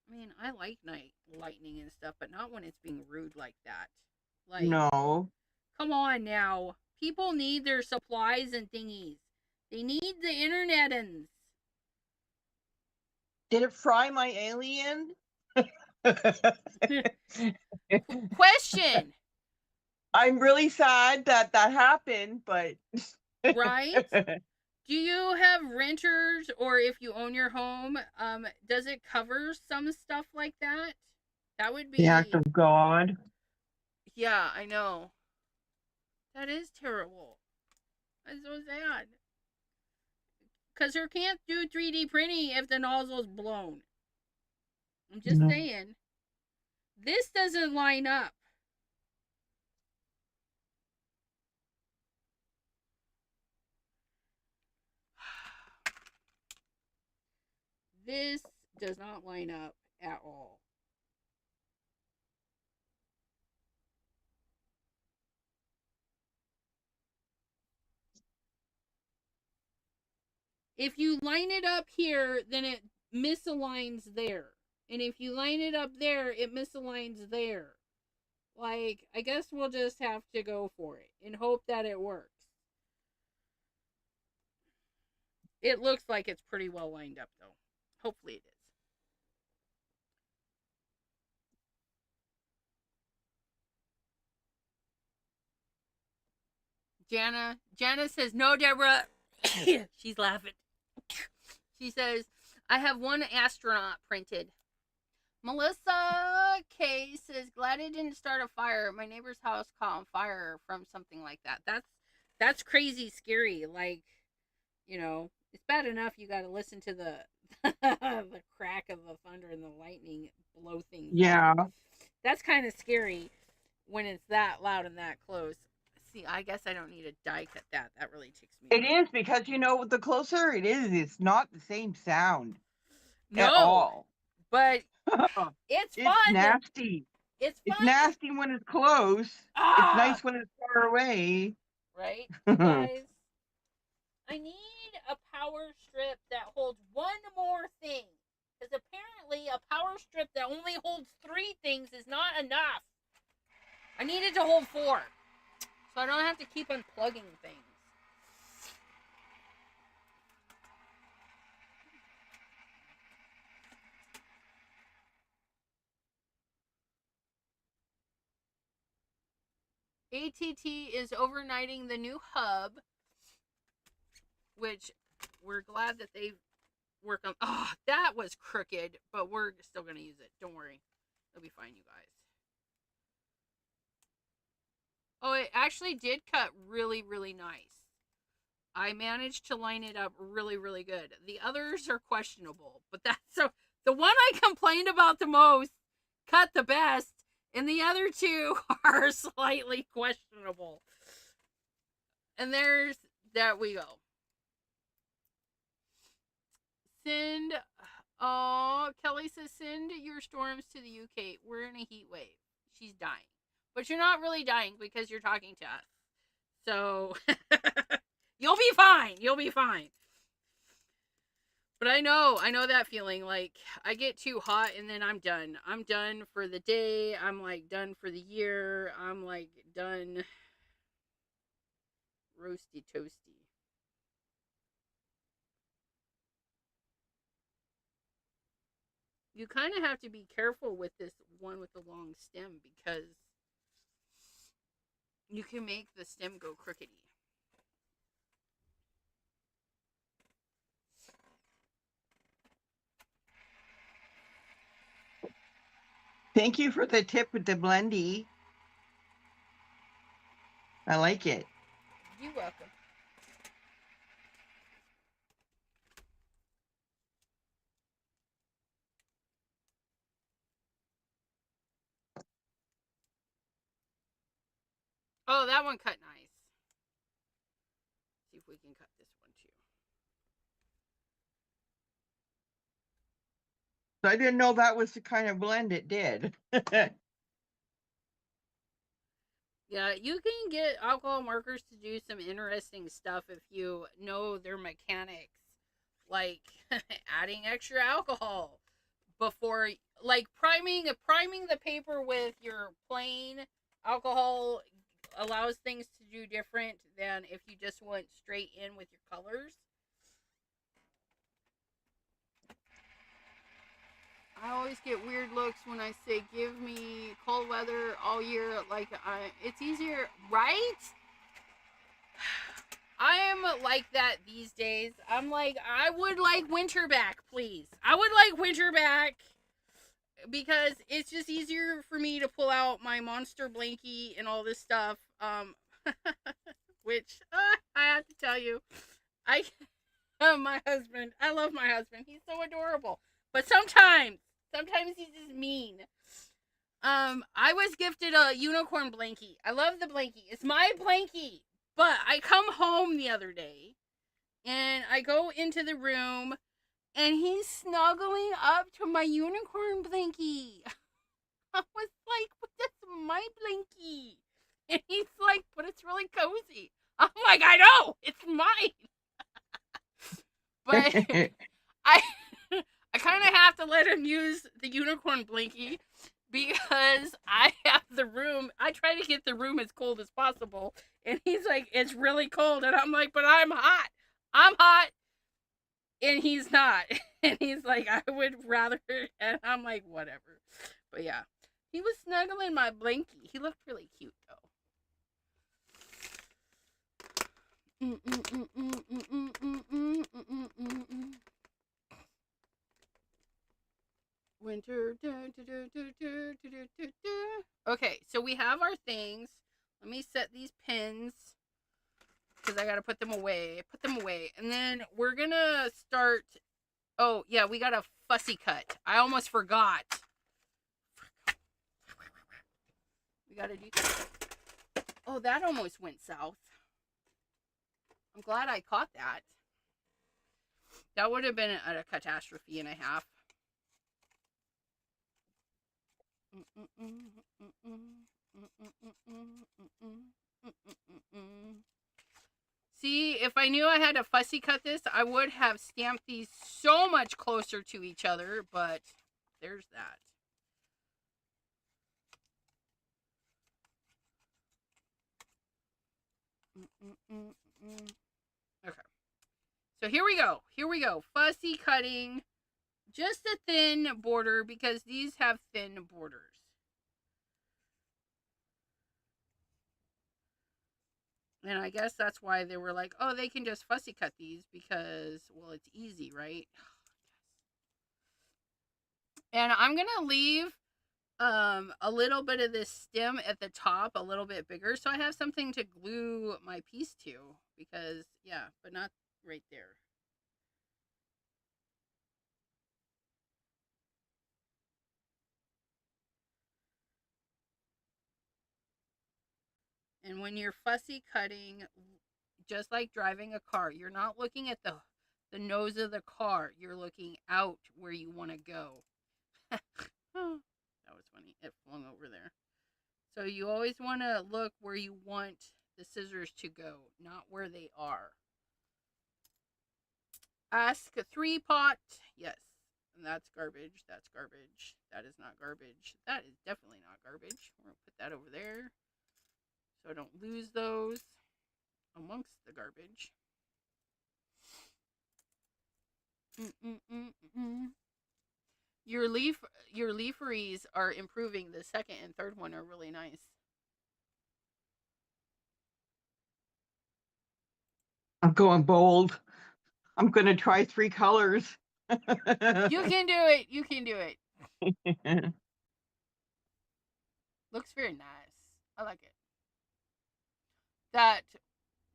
I mean, I like lightning and stuff, but not when it's being rude like that. Like, no. Come on now. People need their supplies and thingies. They need the internetins. Did it fry my alien? Question. I'm really sad that happened, but Right? Do you have renters, or if you own your home, does it cover some stuff like that? That would be the act of God. Yeah, I know. That is terrible. That's so sad. Because her can't do 3D printing if the nozzle's blown. I'm just saying. This doesn't line up. This does not line up at all. If you line it up here, then it misaligns there. And if you line it up there, it misaligns there. Like, I guess we'll just have to go for it and hope that it works. It looks like it's pretty well lined up, though. Hopefully it is. Jana says, no, Deborah. She's laughing. She says, I have one astronaut printed. Melissa K says, glad it didn't start a fire. My neighbor's house caught on fire from something like that. That's crazy scary. Like, you know, it's bad enough you got to listen to the the crack of the thunder and the lightning blow things. Yeah. That's kind of scary when it's that loud and that close. See, I guess I don't need to die cut that. That really ticks me. It is because, you know, the closer it is, it's not the same sound at all. But it's fun. It's nasty. It's fun. It's nasty when it's close. It's nice when it's far away. Right, guys? I need a power strip that holds one more thing. Because apparently a power strip that only holds 3 things is not enough. I need it to hold 4. So I don't have to keep unplugging things. ATT is overnighting the new hub, which we're glad that they work on. Oh, that was crooked, but we're still going to use it. Don't worry. It'll be fine, you guys. Oh, it actually did cut really, really nice. I managed to line it up really, really good. The others are questionable, but that's so. The one I complained about the most cut the best, and the other 2 are slightly questionable. And there we go. Send, oh, Kelly says, send your storms to the UK. We're in a heat wave. She's dying. But you're not really dying because you're talking to us. So, you'll be fine. You'll be fine. But I know that feeling. Like, I get too hot and then I'm done. I'm done for the day. I'm like done for the year. I'm like done. Roasty toasty. You kind of have to be careful with this one with the long stem because you can make the stem go crookedy. Thank you for the tip with the blendy. I like it. You're welcome. Oh, that one cut nice. See if we can cut this one too. So I didn't know that was the kind of blend it did. Yeah, you can get alcohol markers to do some interesting stuff if you know their mechanics, like adding extra alcohol before, like priming the paper with your plain alcohol allows things to do different than if you just went straight in with your colors. I always get weird looks when I say give me cold weather all year. Like, it's easier, right? I am like that these days. I'm like, I would like winter back, please. I would like winter back because it's just easier for me to pull out my monster blankie and all this stuff. Which I have to tell you, I my husband. I love my husband. He's so adorable. But sometimes he's just mean. I was gifted a unicorn blankie. I love the blankie. It's my blankie. But I come home the other day and I go into the room and he's snuggling up to my unicorn blankie. I was like, that's my blankie. And he's like, but it's really cozy. I'm like, I know, it's mine. But I I kind of have to let him use the unicorn blankie because I have the room. I try to get the room as cold as possible. And he's like, it's really cold. And I'm like, but I'm hot. I'm hot. And he's not. And he's like, I would rather. And I'm like, whatever. But yeah, he was snuggling my blankie. He looked really cute, though. Winter. Okay, so we have our things. Let me set these pins because I gotta put them away. Put them away, and then we're gonna start. Oh yeah, we got a fussy cut. I almost forgot. We gotta do. Oh, that almost went south. I'm glad I caught that. That would have been a catastrophe and a half. See, if I knew I had to fussy cut this, I would have stamped these so much closer to each other, but there's that. Okay. So here we go. Here we go. Fussy cutting. Just a thin border because these have thin borders. And I guess that's why they were like, oh, they can just fussy cut these because, well, it's easy, right? And I'm going to leave a little bit of this stem at the top a little bit bigger so I have something to glue my piece to because, yeah, but not right there. And when you're fussy cutting, just like driving a car, you're not looking at The nose of the car. You're looking out where you want to go. That was funny. It flung over there. So you always want to look where you want the scissors to go, not where they are. Ask a 3-pot. Yes. And that's garbage. That's garbage. That is not garbage. That is definitely not garbage. We're going to put that over there so I don't lose those amongst the garbage. Your leaferys are improving. The second and third one are really nice. I'm going bold. I'm going to try 3 colors. You can do it. You can do it. Looks very nice. I like it. That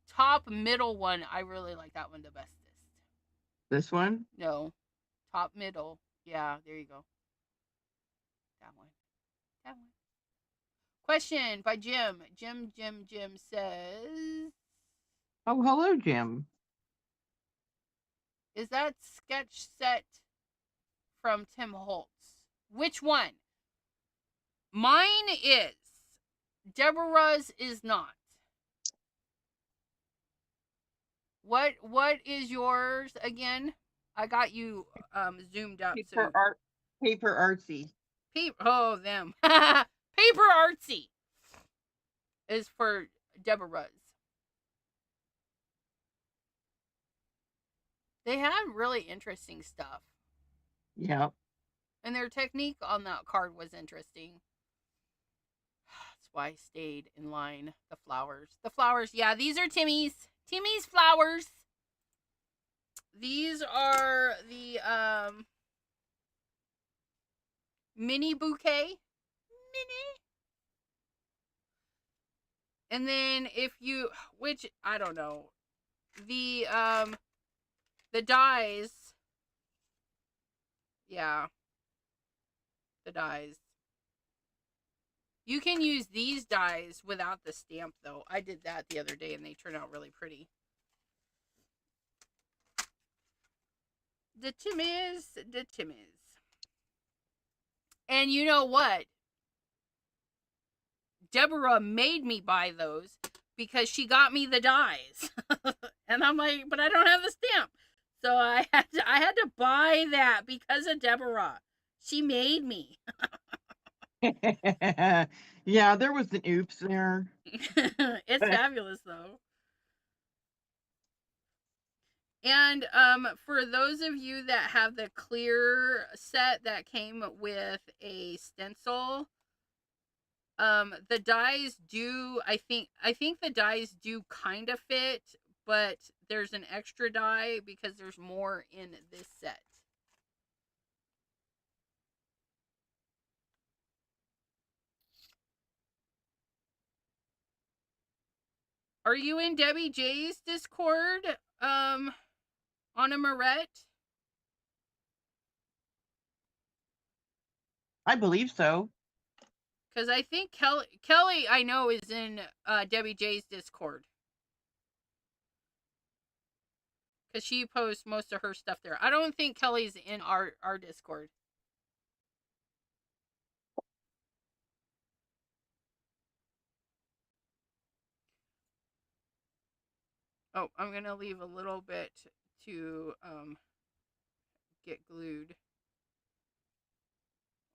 top middle one, I really like that one the bestest. This one? No. Top middle. Yeah, there you go. That one. That one. Question by Jim. Jim says, Oh, hello, Jim. is that sketch set from Tim Holtz? Which one? Mine is. Deborah's is not. What is yours again? I got you zoomed up. Paper artsy. Oh, them. Paper artsy is for Deborah's. They have really interesting stuff. Yeah. And their technique on that card was interesting. That's why I stayed in line. The flowers. The flowers. Yeah, these are Timmy's. Timmy's flowers. These are the mini bouquet. Mini. And then if you, which I don't know, the dies. Yeah. The dies. You can use these dies without the stamp though. I did that the other day and they turn out really pretty. The Timmy's. And you know what? Deborah made me buy those because she got me the dies. And I'm like, but I don't have the stamp. So I had to buy that because of Deborah. She made me. Yeah, there was an oops there. It's fabulous though. And for those of you that have the clear set that came with a stencil, the dies do, I think the dies do kind of fit, but there's an extra die because there's more in this set. Are you in Debbie J's Discord? On a Moret? I believe so. Because I think Kelly, I know, is in Debbie J's Discord. Because she posts most of her stuff there. I don't think Kelly's in our Discord. Oh, I'm going to leave a little bit to get glued.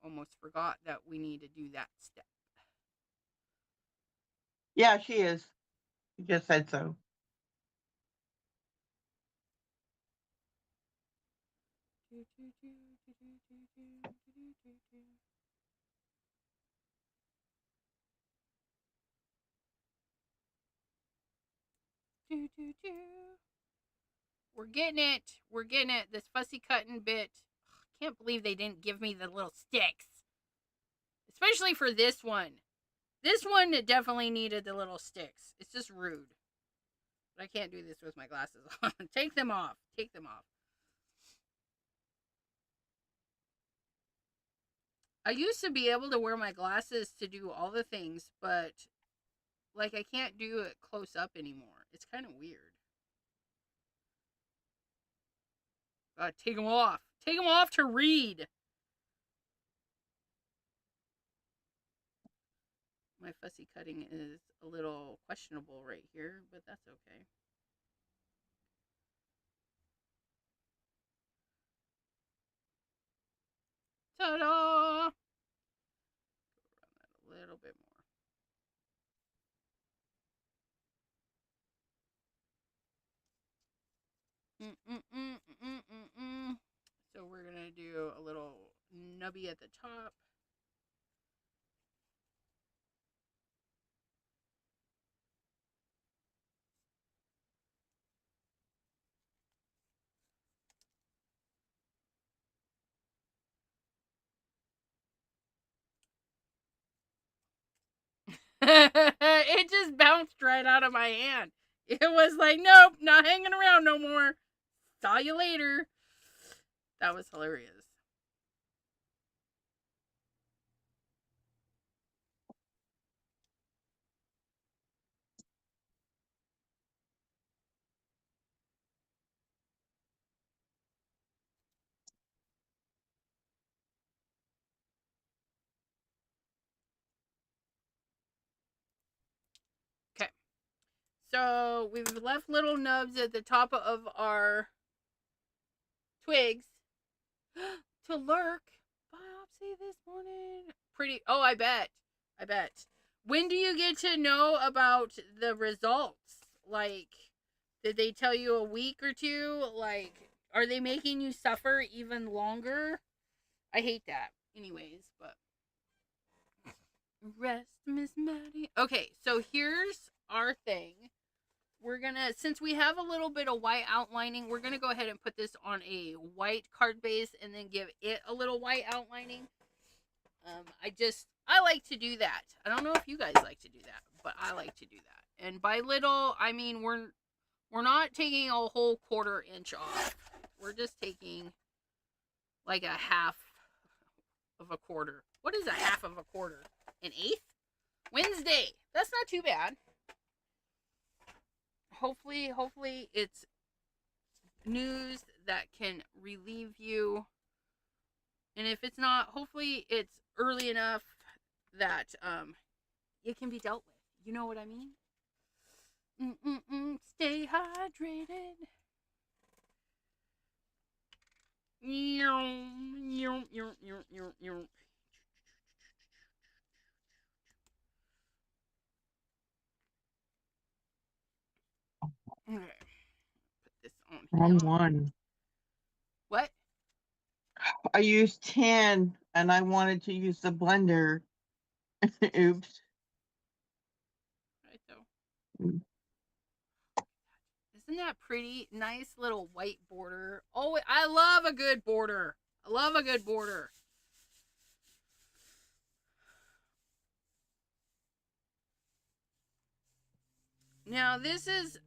Almost forgot that we need to do that step. Yeah, she is. You just said so. We're getting it. We're getting it. This fussy cutting bit. I can't believe they didn't give me the little sticks. Especially for this one. This one definitely needed the little sticks. It's just rude. But I can't do this with my glasses on. Take them off. Take them off. I used to be able to wear my glasses to do all the things, but like I can't do it close up anymore. It's kind of weird. Take them off. Take them off to read. My fussy cutting is a little questionable right here, but that's okay. Ta-da! Run that a little bit more. So we're gonna do a little nubby at the top. It just bounced right out of my hand. It was like, nope, not hanging around no more. Saw you later. That was hilarious. Okay. So we've left little nubs at the top of our twigs to lurk. Biopsy this morning. Pretty. Oh, I bet. I bet. When do you get to know about the results? Like, did they tell you a week or two? Like, are they making you suffer even longer? I hate that. Anyways, but. Rest, Miss Maddie. Okay, so here's our thing. We're gonna, since we have a little bit of white outlining, we're gonna go ahead and put this on a white card base and then give it a little white outlining. I like to do that. I don't know if you guys like to do that, but I like to do that. And by little, I mean we're not taking a whole 1/4 inch off. We're just taking like a half of a quarter. What is a half of a quarter? An eighth? Wednesday. That's not too bad. Hopefully it's news that can relieve you. And if it's not, hopefully it's early enough that it can be dealt with. You know what I mean? Stay hydrated. Okay. Put this on Wrong him. one. What? I used 10 and I wanted to use the blender. Oops. Right though. Isn't that pretty? Nice little white border. Oh, I love a good border. I love a good border. Now this is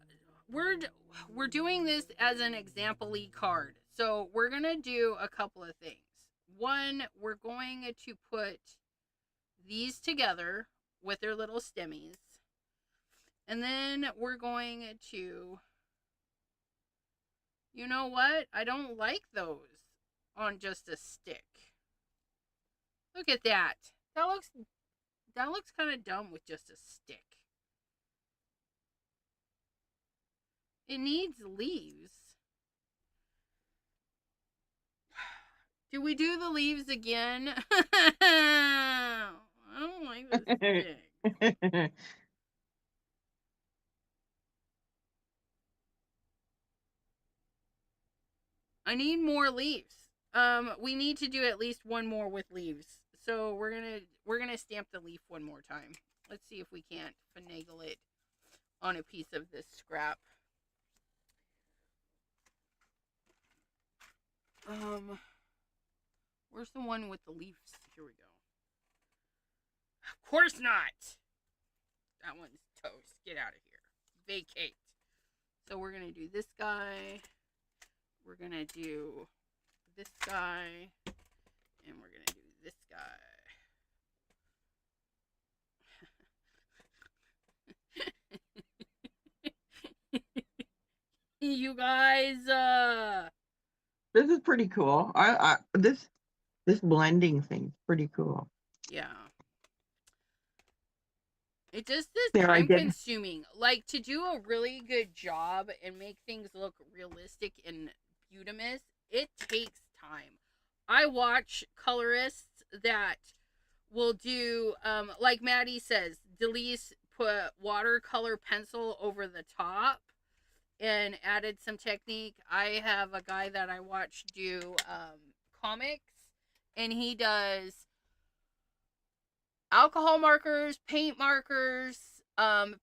we're doing this as an example-y card. So we're gonna do a couple of things. One, we're going to put these together with their little stemmies. And then we're going to, you know what? I don't like those on just a stick. Look at that. That looks kind of dumb with just a stick. It needs leaves. Do we do the leaves again? I don't like this stick. I need more leaves. We need to do at least one more with leaves. So we're gonna stamp the leaf one more time. Let's see if we can't finagle it on a piece of this scrap. Where's the one with the leaves? Here we go. Of course not. That one's toast. Get out of here. Vacate. So we're gonna do this guy. We're gonna do this guy. And we're gonna do this guy. You guys, This is pretty cool. This blending thing's pretty cool. Yeah. It just is There, I time did. consuming. Like, to do a really good job and make things look realistic and beautimous, it takes time. I watch colorists that will do, like Maddie says, Delise put watercolor pencil over the top and added some technique. I have a guy that I watch do comics, and he does alcohol markers, paint markers,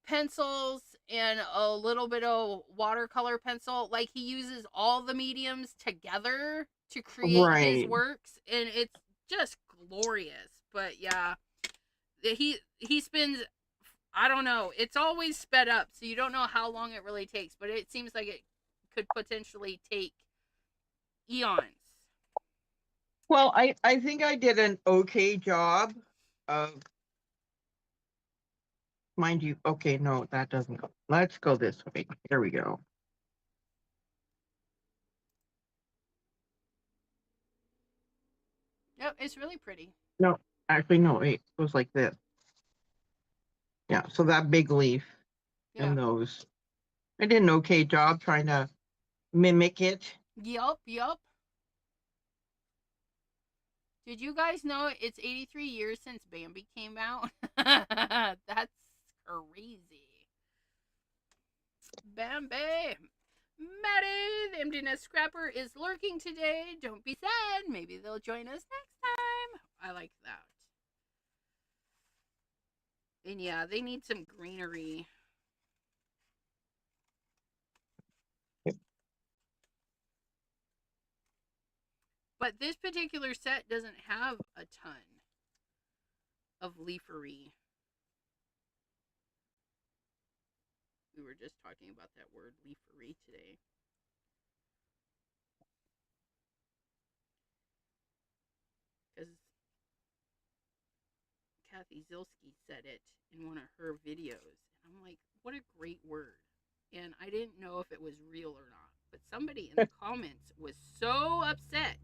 pencils, and a little bit of watercolor pencil. Like, he uses all the mediums together to create his Right. works, and it's just glorious. But yeah, he spends, I don't know, it's always sped up, so you don't know how long it really takes, but it seems like it could potentially take eons. Well, I think I did an okay job of, mind you. Okay, no, that doesn't go. Let's go this way. Here we go. Yep, it's really pretty. No, actually, no. Wait, it goes like this. Yeah. So that big leaf Yeah. and those. I did an okay job trying to mimic it. Yup, yup. Did you guys know it's 83 years since Bambi came out? That's crazy. Bambi! Maddie, the emptiness scrapper is lurking today. Don't be sad. Maybe they'll join us next time. I like that. And yeah, they need some greenery. But this particular set doesn't have a ton of leafery. We were just talking about that word leafery today. Because Kathy Zilski said it in one of her videos. And I'm like, what a great word. And I didn't know if it was real or not. But somebody in the comments was so upset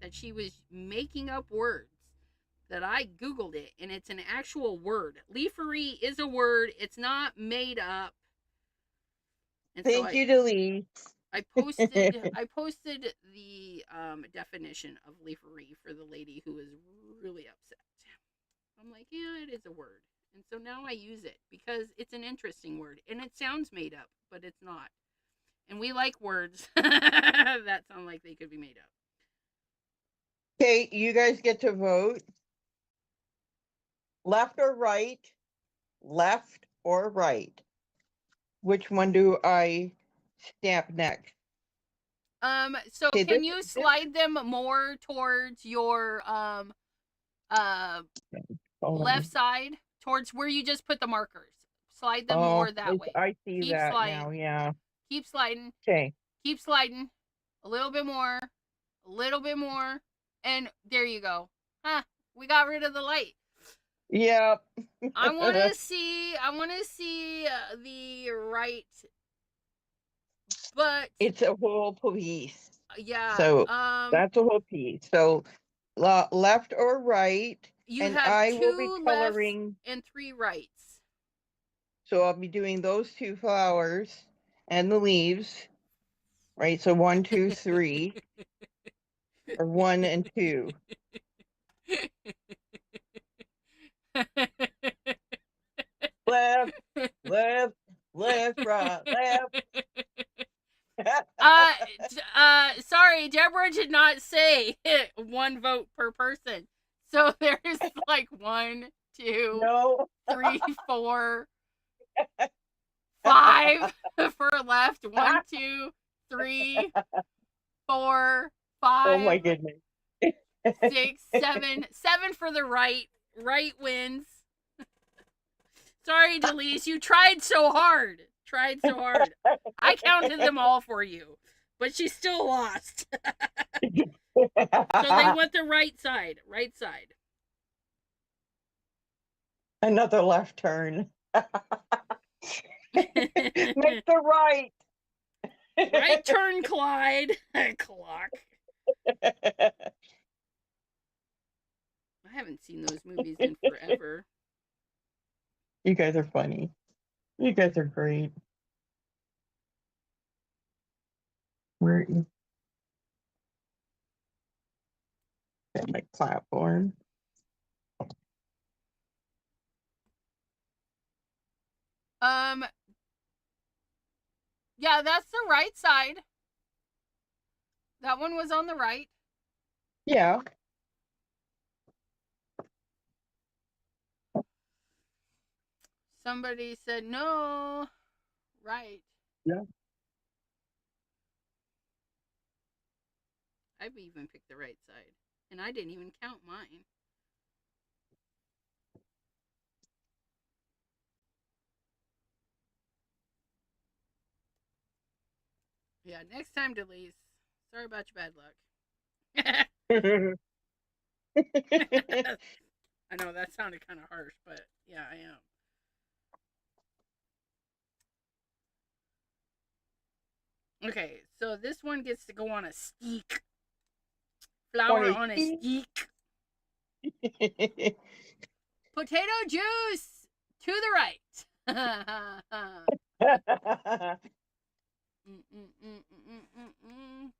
that she was making up words that I Googled it, and it's an actual word. Leafery is a word, it's not made up. And so Thank you, Delise. I posted the definition of leafery for the lady who was really upset. I'm like, yeah, it is a word. And so now I use it because it's an interesting word and it sounds made up, but it's not. And we like words that sound like they could be made up. Okay, you guys get to vote. Left or right? Left or right? Which one do I stamp next? So Okay, can you slide them more towards your left side, towards where you just put the markers? Slide them Oh, more that way. I see Keep that sliding. now. Yeah. Keep sliding. Okay. Keep sliding. A little bit more. A little bit more. And there you go. Huh. We got rid of the light. Yep. I want to see the right, but It's a whole piece. yeah, So that's a whole piece. So left or right, you and have I will be 2 lefts coloring. and 3 rights. So I'll be doing those two flowers and the leaves. Right. So 1, 2, 3, or 1 and 2. Left, left, left, right, left. Sorry, Deborah did not say 1 vote per person. So there's like 1, 2, No. 3, 4, 5 for left. 1, 2, 3, 4, Oh my 5, goodness. 6, 7. 7 for the right. Right wins. Sorry, Delise, you tried so hard. I counted them all for you, but she still lost. So they went the right side. Right side. Another left turn. Make the right. Right turn, Clyde. Clock. I haven't seen those movies in forever. You guys are funny. You guys are great. Where is my platform? Um, yeah, that's the right side. That one was on the right. Yeah. Somebody said no. Right. Yeah. I've even picked the right side. And I didn't even count mine. Yeah, next time, Delise. Sorry about your bad luck. I know that sounded kind of harsh, but yeah, I am. Okay, so this one gets to go on a steak. Flour on a steak. Potato juice to the right.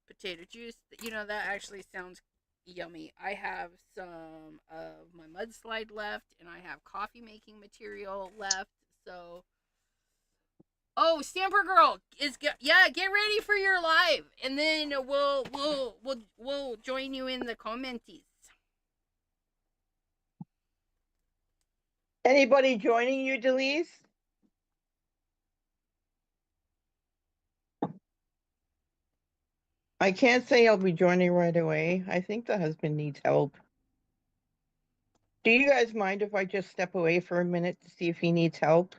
Potato juice. You know, that actually sounds yummy. I have some of my mudslide left, and I have coffee making material left. So, oh, Stamper Girl is yeah. Get ready for your live, and then we'll join you in the commenties. Anybody joining you, Delise? I can't say I'll be joining right away. I think the husband needs help. Do you guys mind if I just step away for a minute to see if he needs help?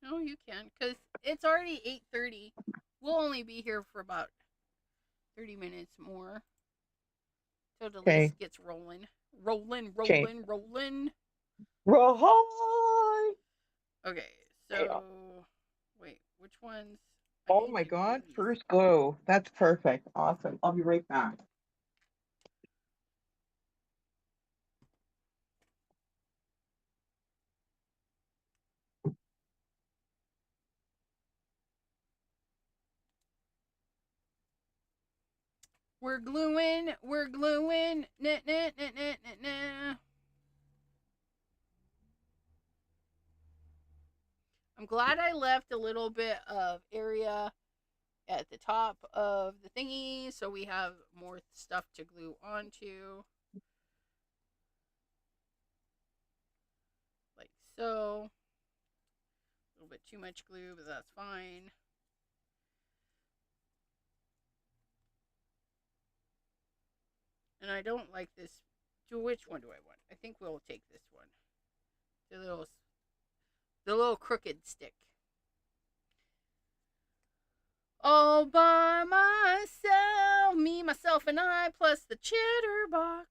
No, you can, because it's already 8:30. We'll only be here for about 30 minutes more. So the list gets rolling. Rolling. Roy! Okay, so wait, which ones? Oh my God, first glow. That's perfect. Awesome. I'll be right back. We're gluing. Nah, nah, nah, nah, nah, nah. I'm glad I left a little bit of area at the top of the thingy so we have more stuff to glue onto. Like so. A little bit too much glue, but that's fine. And I don't like this. To which one do I want? I think we'll take this one. The little crooked stick. All by myself, me, myself, and I, plus the cheddar box.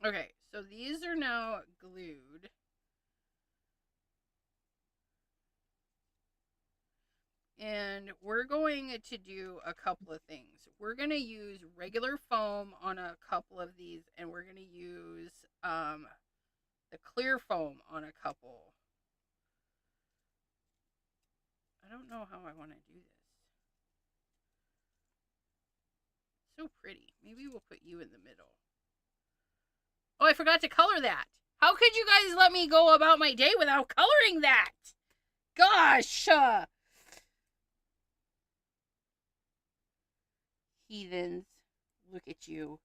Okay, so these are now glued. And we're going to do a couple of things. We're going to use regular foam on a couple of these, and we're going to use the clear foam on a couple. I don't know how I want to do this. So pretty. Maybe we'll put you in the middle. Oh, I forgot to color that. How could you guys let me go about my day without coloring that? Gosh! Heathens. Look at you.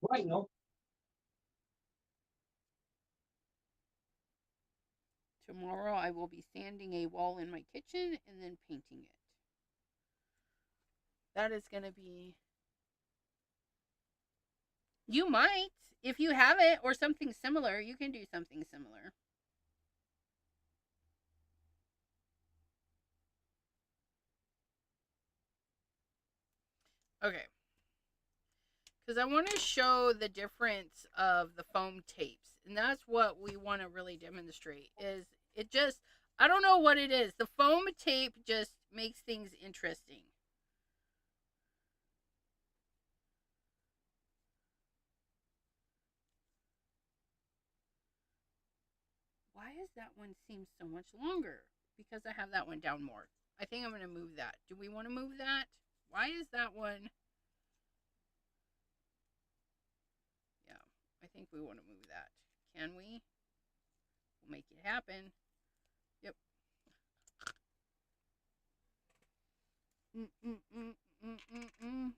Right, no. Tomorrow I will be sanding a wall in my kitchen and then painting it. That is going to be... You might. If you have it or something similar, you can do something similar. Okay. Because I want to show the difference of the foam tapes. And that's what we want to really demonstrate. Is it just, I don't know what it is. The foam tape just makes things interesting. Why does that one seem so much longer? Because I have that one down more. I think I'm going to move that. Do we want to move that? Why is that one? Yeah, I think we want to move that. Can we? We'll make it happen. Yep. Mm-mm-mm-mm-mm-mm.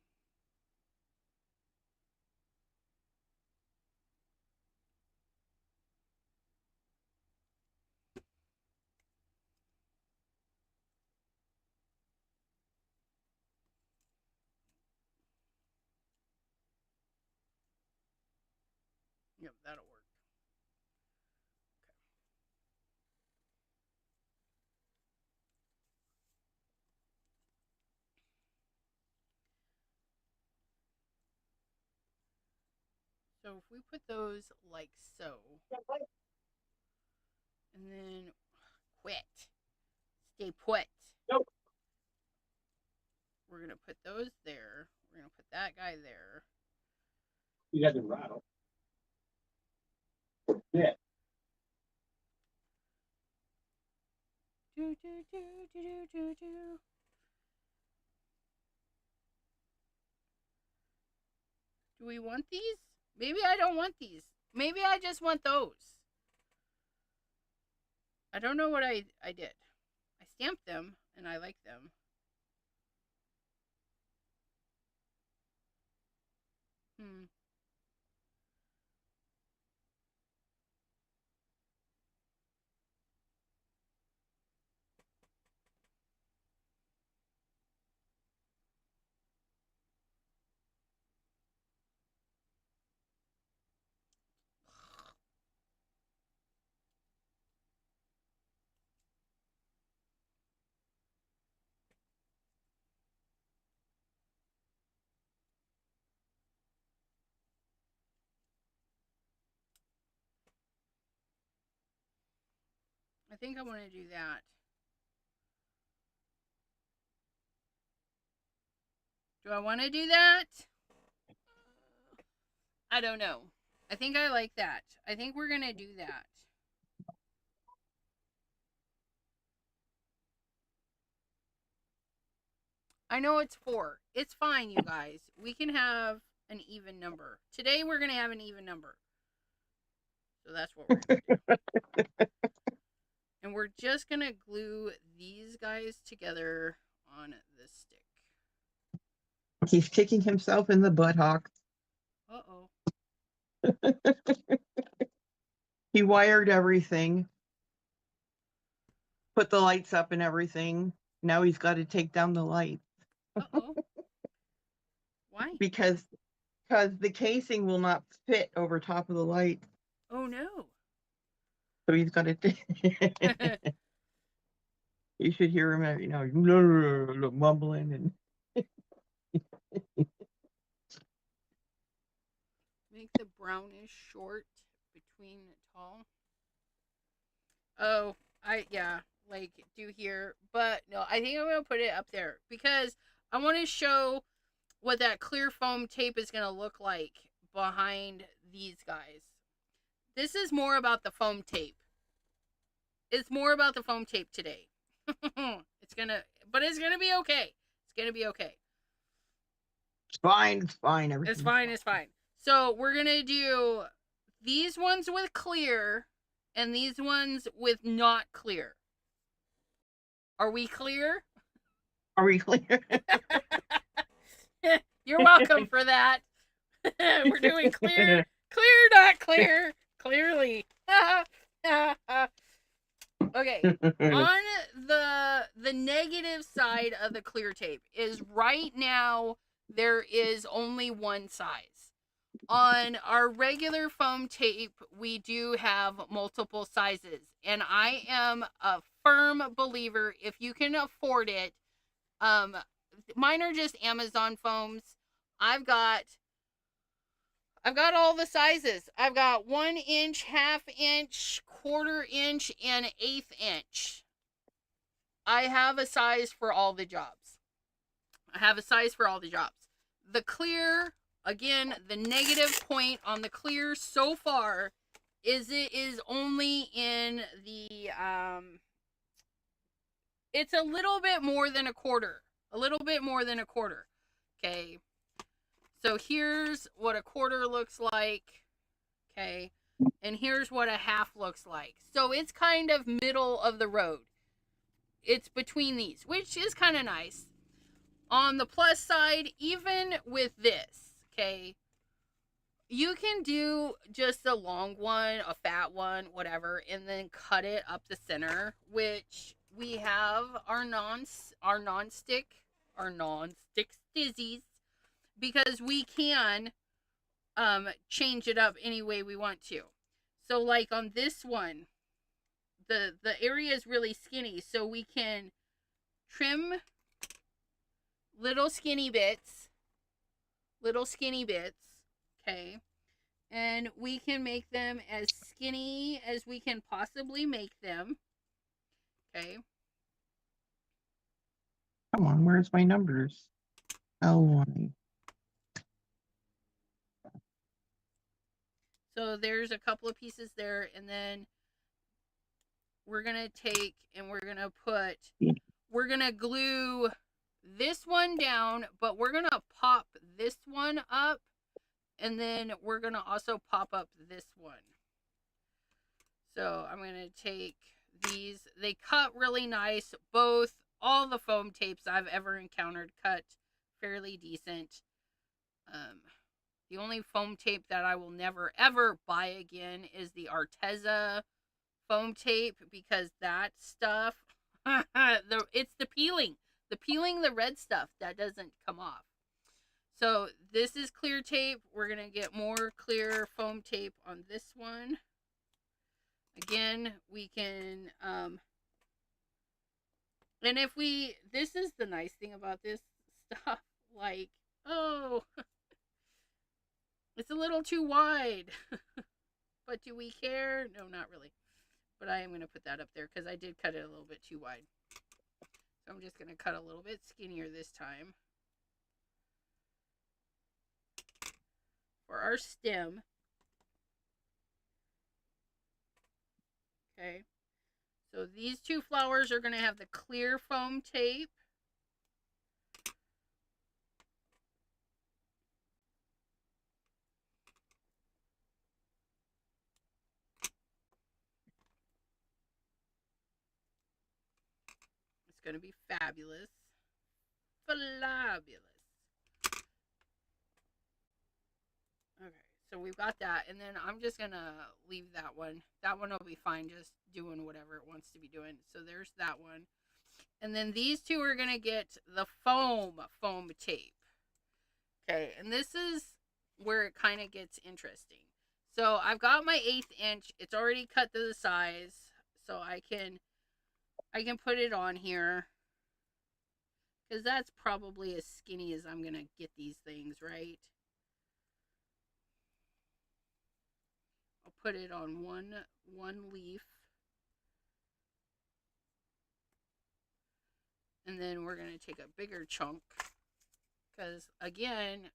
Yep, that'll work. So if we put those like so, and then quit, stay put. Nope. We're gonna put those there. We're gonna put that guy there. You got the rattle. Yeah. Do, do, do, do, do, do, do. Do we want these? Maybe I don't want these. Maybe I just want those. I don't know what I did. I stamped them and I like them. I think I want to do that. Do I want to do that? I don't know. I think I like that. I think we're going to do that. I know it's 4. It's fine, you guys. We can have an even number. Today we're going to have an even number. So that's what we're going to do. And we're just going to glue these guys together on this stick. He's kicking himself in the buttock. Uh-oh. He wired everything. Put the lights up and everything. Now he's got to take down the light. Uh-oh. Why? Because the casing will not fit over top of the light. Oh, no. So he's got to... You should hear him, you know, mumbling and... Make the brownish short between tall. Oh, like do here. But no, I think I'm going to put it up there because I want to show what that clear foam tape is going to look like behind these guys. This is more about the foam tape. It's more about the foam tape today. It's going to be okay. It's going to be okay. It's fine. It's fine. It's fine. It's fine. So we're going to do these ones with clear and these ones with not clear. Are we clear? Are we clear? You're welcome for that. We're doing clear, not clear, clearly. Okay, on the negative side of the clear tape is right now there is only one size. On our regular foam tape, we do have multiple sizes, and I am a firm believer if you can afford it. Mine are just Amazon foams. I've got all the sizes. I've got 1 inch, ½ inch, ½ inch, and 1/8 inch. I have a size for all the jobs. The clear, again, the negative point on the clear so far is it is only in the it's a little bit more than a quarter. Okay. So here's what a quarter looks like. Okay. And here's what a half looks like. So it's kind of middle of the road. It's between these, which is kind of nice. On the plus side, even with this, okay, you can do just a long one, a fat one, whatever, and then cut it up the center, which we have our non-stick stizzies, because we can change it up any way we want to. So like on this one, the area is really skinny, so we can trim little skinny bits, okay? And we can make them as skinny as we can possibly make them, okay? Come on, where's my numbers? L1. So there's a couple of pieces there, and then we're gonna take and we're gonna glue this one down, but we're gonna pop this one up, and then we're gonna also pop up this one. So I'm gonna take these. They cut really nice. All the foam tapes I've ever encountered cut fairly decent. The only foam tape that I will never ever buy again is the Arteza foam tape, because that stuff, it's the peeling, the red stuff that doesn't come off. So this is clear tape. We're gonna get more clear foam tape on this one. Again, we can, and if this is the nice thing about this stuff, like, oh, it's a little too wide, but do we care? No, not really. But I am going to put that up there because I did cut it a little bit too wide. So I'm just going to cut a little bit skinnier this time. For our stem. Okay. So these two flowers are going to have the clear foam tape. It's going to be fabulous. Fabulous. Okay, so we've got that, and then I'm just gonna leave that one. That one will be fine, just doing whatever it wants to be doing. So there's that one. And then these two are gonna get the foam tape. Okay, and this is where it kind of gets interesting. So I've got my 1/8 inch. It's already cut to the size, so I can put it on here, because that's probably as skinny as I'm gonna get these things, right? I'll put it on one leaf, and then we're gonna take a bigger chunk, because again,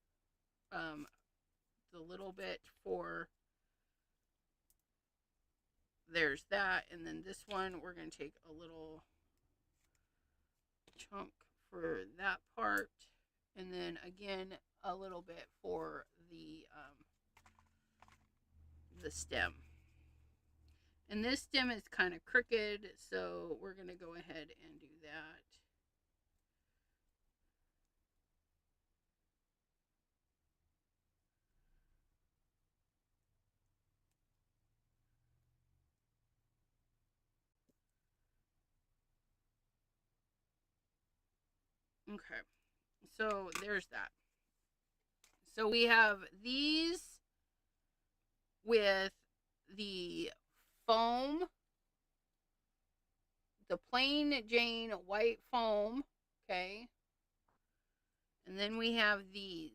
the little bit for, there's that, and then this one we're gonna take a little chunk for that part, and then again a little bit for the stem. And this stem is kind of crooked, so we're gonna go ahead and do that. Okay, so there's that. So we have these with the foam, the plain Jane white foam, okay? And then we have these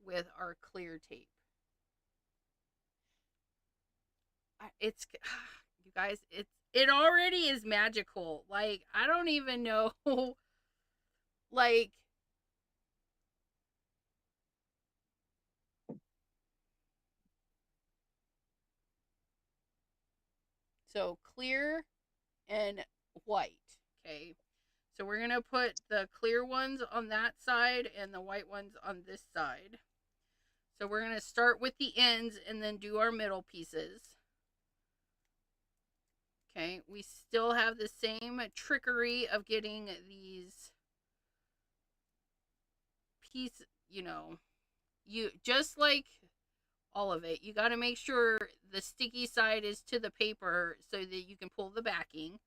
with our clear tape. It's, you guys, it already is magical. Like, I don't even know, like, so clear and white, okay? So we're going to put the clear ones on that side and the white ones on this side. So we're going to start with the ends and then do our middle pieces. Okay, we still have the same trickery of getting these pieces, you just like all of it, you got to make sure the sticky side is to the paper so that you can pull the backing.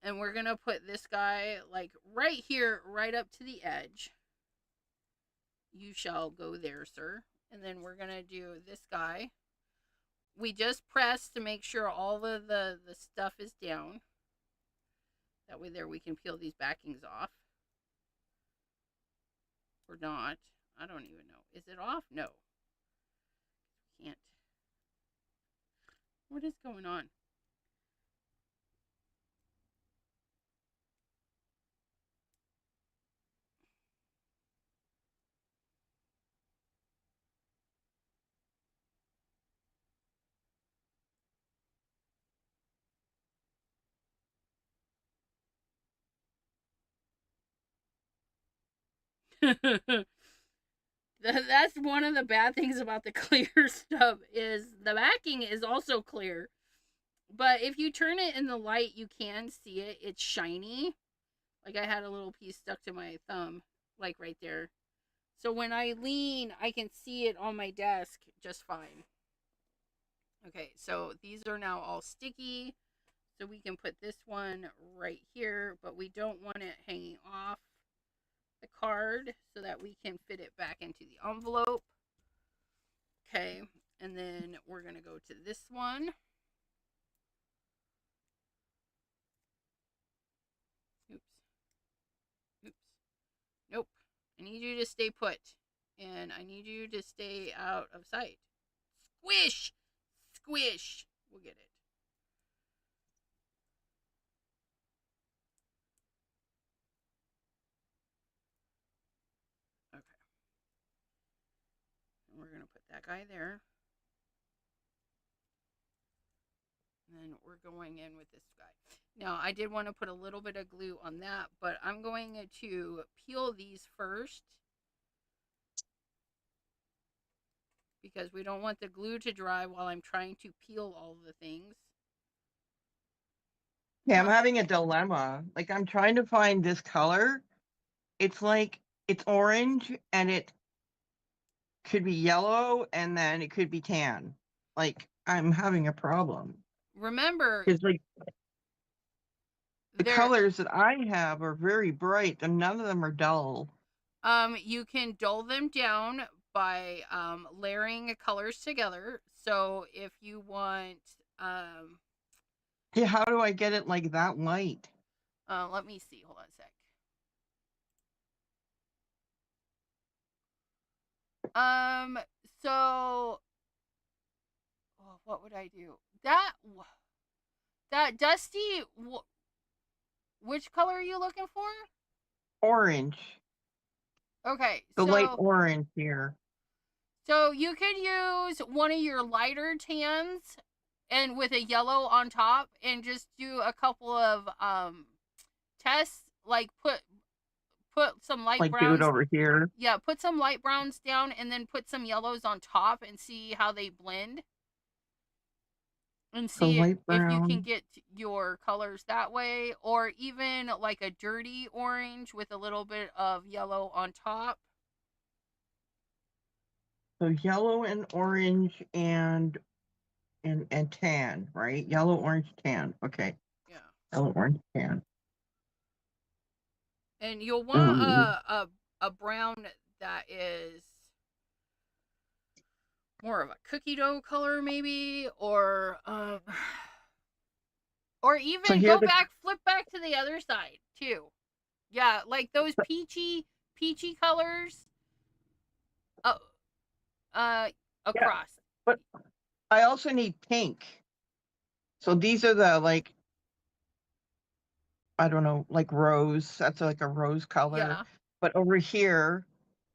And we're going to put this guy like right here, right up to the edge. You shall go there, sir. And then we're going to do this guy. We just press to make sure all of the stuff is down. That way there we can peel these backings off. Or not. I don't even know. Is it off? No. Can't. What is going on? That's one of the bad things about the clear stuff is the backing is also clear. But if you turn it in the light, you can see it. It's shiny. Like I had a little piece stuck to my thumb, like right there. So when I lean, I can see it on my desk just fine. Okay, so these are now all sticky. So we can put this one right here, but we don't want it hanging off the card so that we can fit it back into the envelope. Okay, and then we're going to go to this one. Oops. Oops. Nope. I need you to stay put. And I need you to stay out of sight. Squish! Squish! We'll get it. Okay. And we're going to put that guy there. And then we're going in with this guy. Now, I did want to put a little bit of glue on that, but I'm going to peel these first. Because we don't want the glue to dry while I'm trying to peel all the things. Yeah, I'm having a dilemma. Like, I'm trying to find this color. It's like, it's orange and it could be yellow and then it could be tan. Like, I'm having a problem. Remember, Because, like, the colors that I have are very bright and none of them are dull. You can dull them down by layering colors together. So if you want, yeah, how do I get it like that light? Let me see. Hold on a sec. So, what would I do? That dusty. Which color are you looking for? Orange. Okay, the light orange here. So you could use one of your lighter tans and with a yellow on top and just do a couple of tests, like put some light like browns. do it over here. Yeah, put some light browns down and then put some yellows on top and see how they blend. And see if you can get your colors that way, or even like a dirty orange with a little bit of yellow on top. So yellow and orange and tan, right? Yellow, orange, tan. Okay. Yeah. Yellow, orange, tan. And you'll want a brown that is more of a cookie dough color maybe, or So even here go the back, flip back to the other side too. Yeah, like those peachy colors uh, yeah, across. but I also need pink. So these are the like I don't know, like rose. That's like a rose color. Yeah. But over here,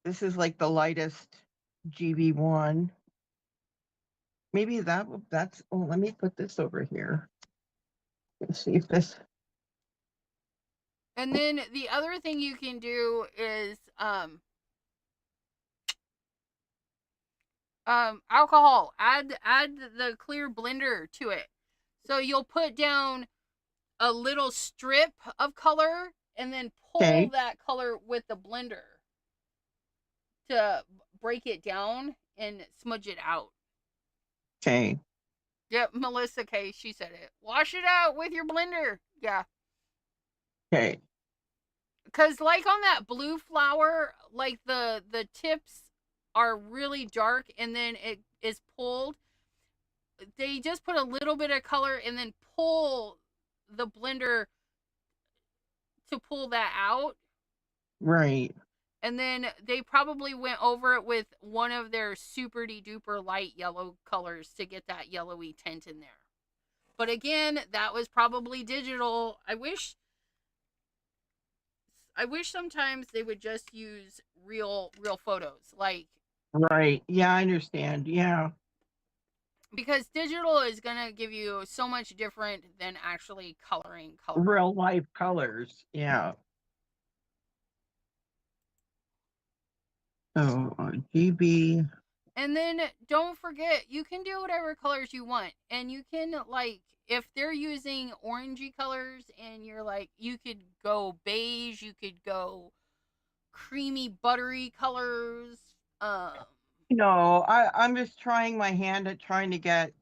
this is like the lightest GB1. Maybe that's oh, let me put this over here. Let's see if this And then the other thing you can do is alcohol. Add the clear blender to it. So you'll put down a little strip of color and then pull okay. that color with the blender to break it down and smudge it out. Okay. Yep, Melissa K, she said it. Wash it out with your blender. Yeah. Okay. Cause like on that blue flower, like the tips are really dark and then it is pulled. They just put a little bit of color and then pull the blender to pull that out. Right. And then they probably went over it with one of their super duper light yellow colors to get that yellowy tint in there. But again, that was probably digital. I wish sometimes they would just use real photos, like, Right. Yeah, I understand. Yeah. because digital is gonna give you so much different than actually coloring. Real life colors. Yeah. So GB. And then don't forget, you can do whatever colors you want, and you can, like, if they're using orangey colors, and you're like, you could go beige, you could go creamy buttery colors. I'm just trying my hand at trying to get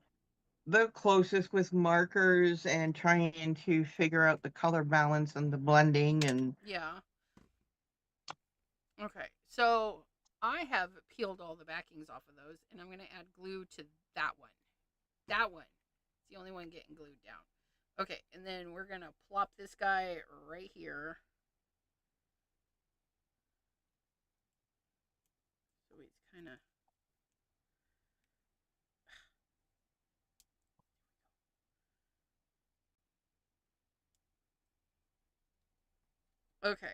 the closest with markers and trying to figure out the color balance and the blending and Yeah. Okay, so I have peeled all the backings off of those, and I'm going to add glue to that one. That one. It's the only one getting glued down. Okay, and then we're going to plop this guy right here. So it's kind of... Okay.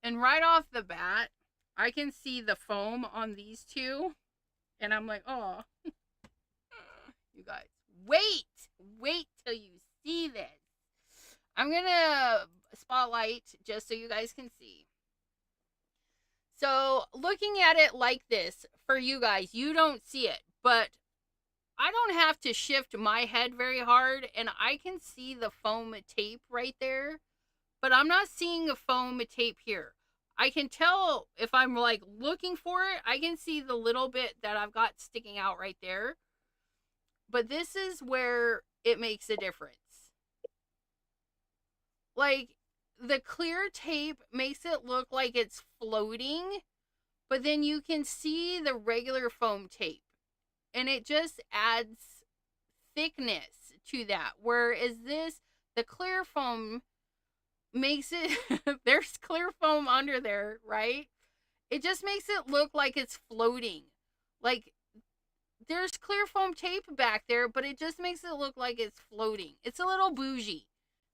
And right off the bat, I can see the foam on these two. And I'm like, oh, you guys, wait till you see this. I'm going to spotlight just so you guys can see. So looking at it like this, for you guys, you don't see it, but I don't have to shift my head very hard, and I can see the foam tape right there, but I'm not seeing a foam tape here. I can tell if I'm like looking for it, I can see the little bit that I've got sticking out right there. But this is where it makes a difference. Like, the clear tape makes it look like it's floating, but then you can see the regular foam tape, and it just adds thickness to that. Whereas this, the clear foam makes it, there's clear foam under there, right? It just makes it look like it's floating. Like, there's clear foam tape back there, but it just makes it look like it's floating. It's a little bougie.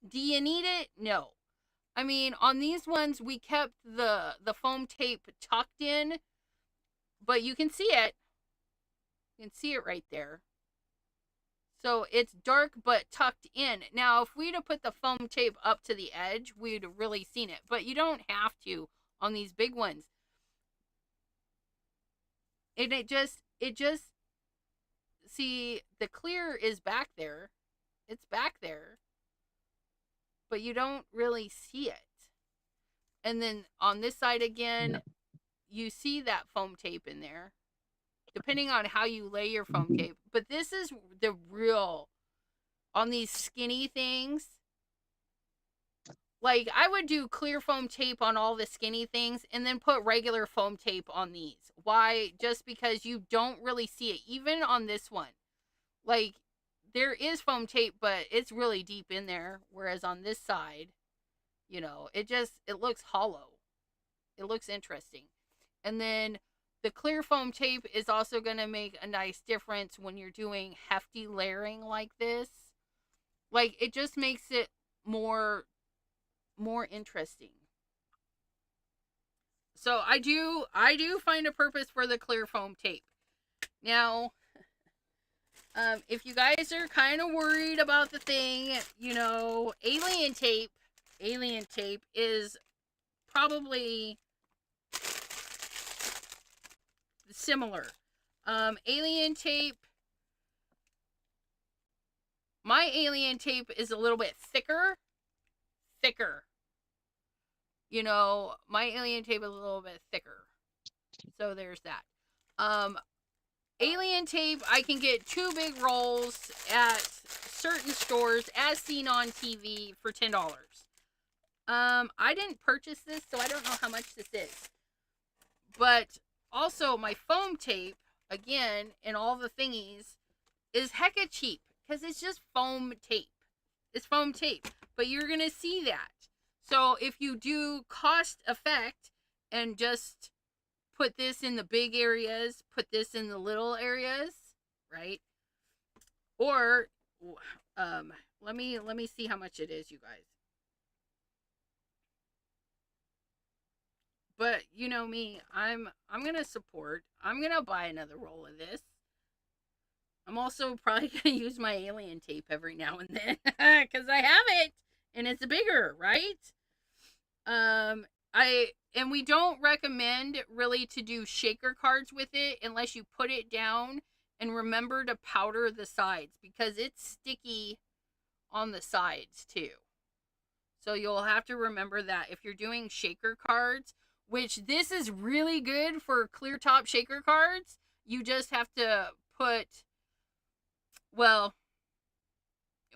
Do you need it? No. I mean, on these ones, we kept the foam tape tucked in, but you can see it. You can see it right there. So it's dark but tucked in. Now, if we'd have put the foam tape up to the edge, we'd have really seen it. But you don't have to on these big ones. And it just, see, the clear is back there. It's back there. But you don't really see it. And then on this side again, you see that foam tape in there, depending on how you lay your foam tape. But this is the real, on these skinny things, Like, I would do clear foam tape on all the skinny things and then put regular foam tape on these. Why? Just because you don't really see it. Even on this one. Like, there is foam tape, but it's really deep in there. Whereas on this side, you know, it looks hollow. It looks interesting. And then the clear foam tape is also going to make a nice difference when you're doing hefty layering like this. Like, it just makes it more interesting. So I do find a purpose for the clear foam tape. Now, if you guys are kind of worried about the thing, you know, alien tape is probably similar. Alien tape, my alien tape is a little bit thicker. You know, my alien tape is a little bit thicker. So there's that. Alien tape, I can get 2 big rolls at certain stores as seen on TV for $10. I didn't purchase this, so I don't know how much this is. But also my foam tape, again, and all the thingies, is hecka cheap. Because it's just foam tape. It's foam tape. But you're going to see that. So if you do cost effect and just put this in the big areas, put this in the little areas, right? Or let me see how much it is, you guys. But you know me, I'm gonna support. I'm gonna buy another roll of this. I'm also probably gonna use my alien tape every now and then because I have it and it's bigger, right? And we don't recommend really to do shaker cards with it unless you put it down and remember to powder the sides because it's sticky on the sides too. So you'll have to remember that if you're doing shaker cards, which this is really good for clear top shaker cards, you just have to put, well,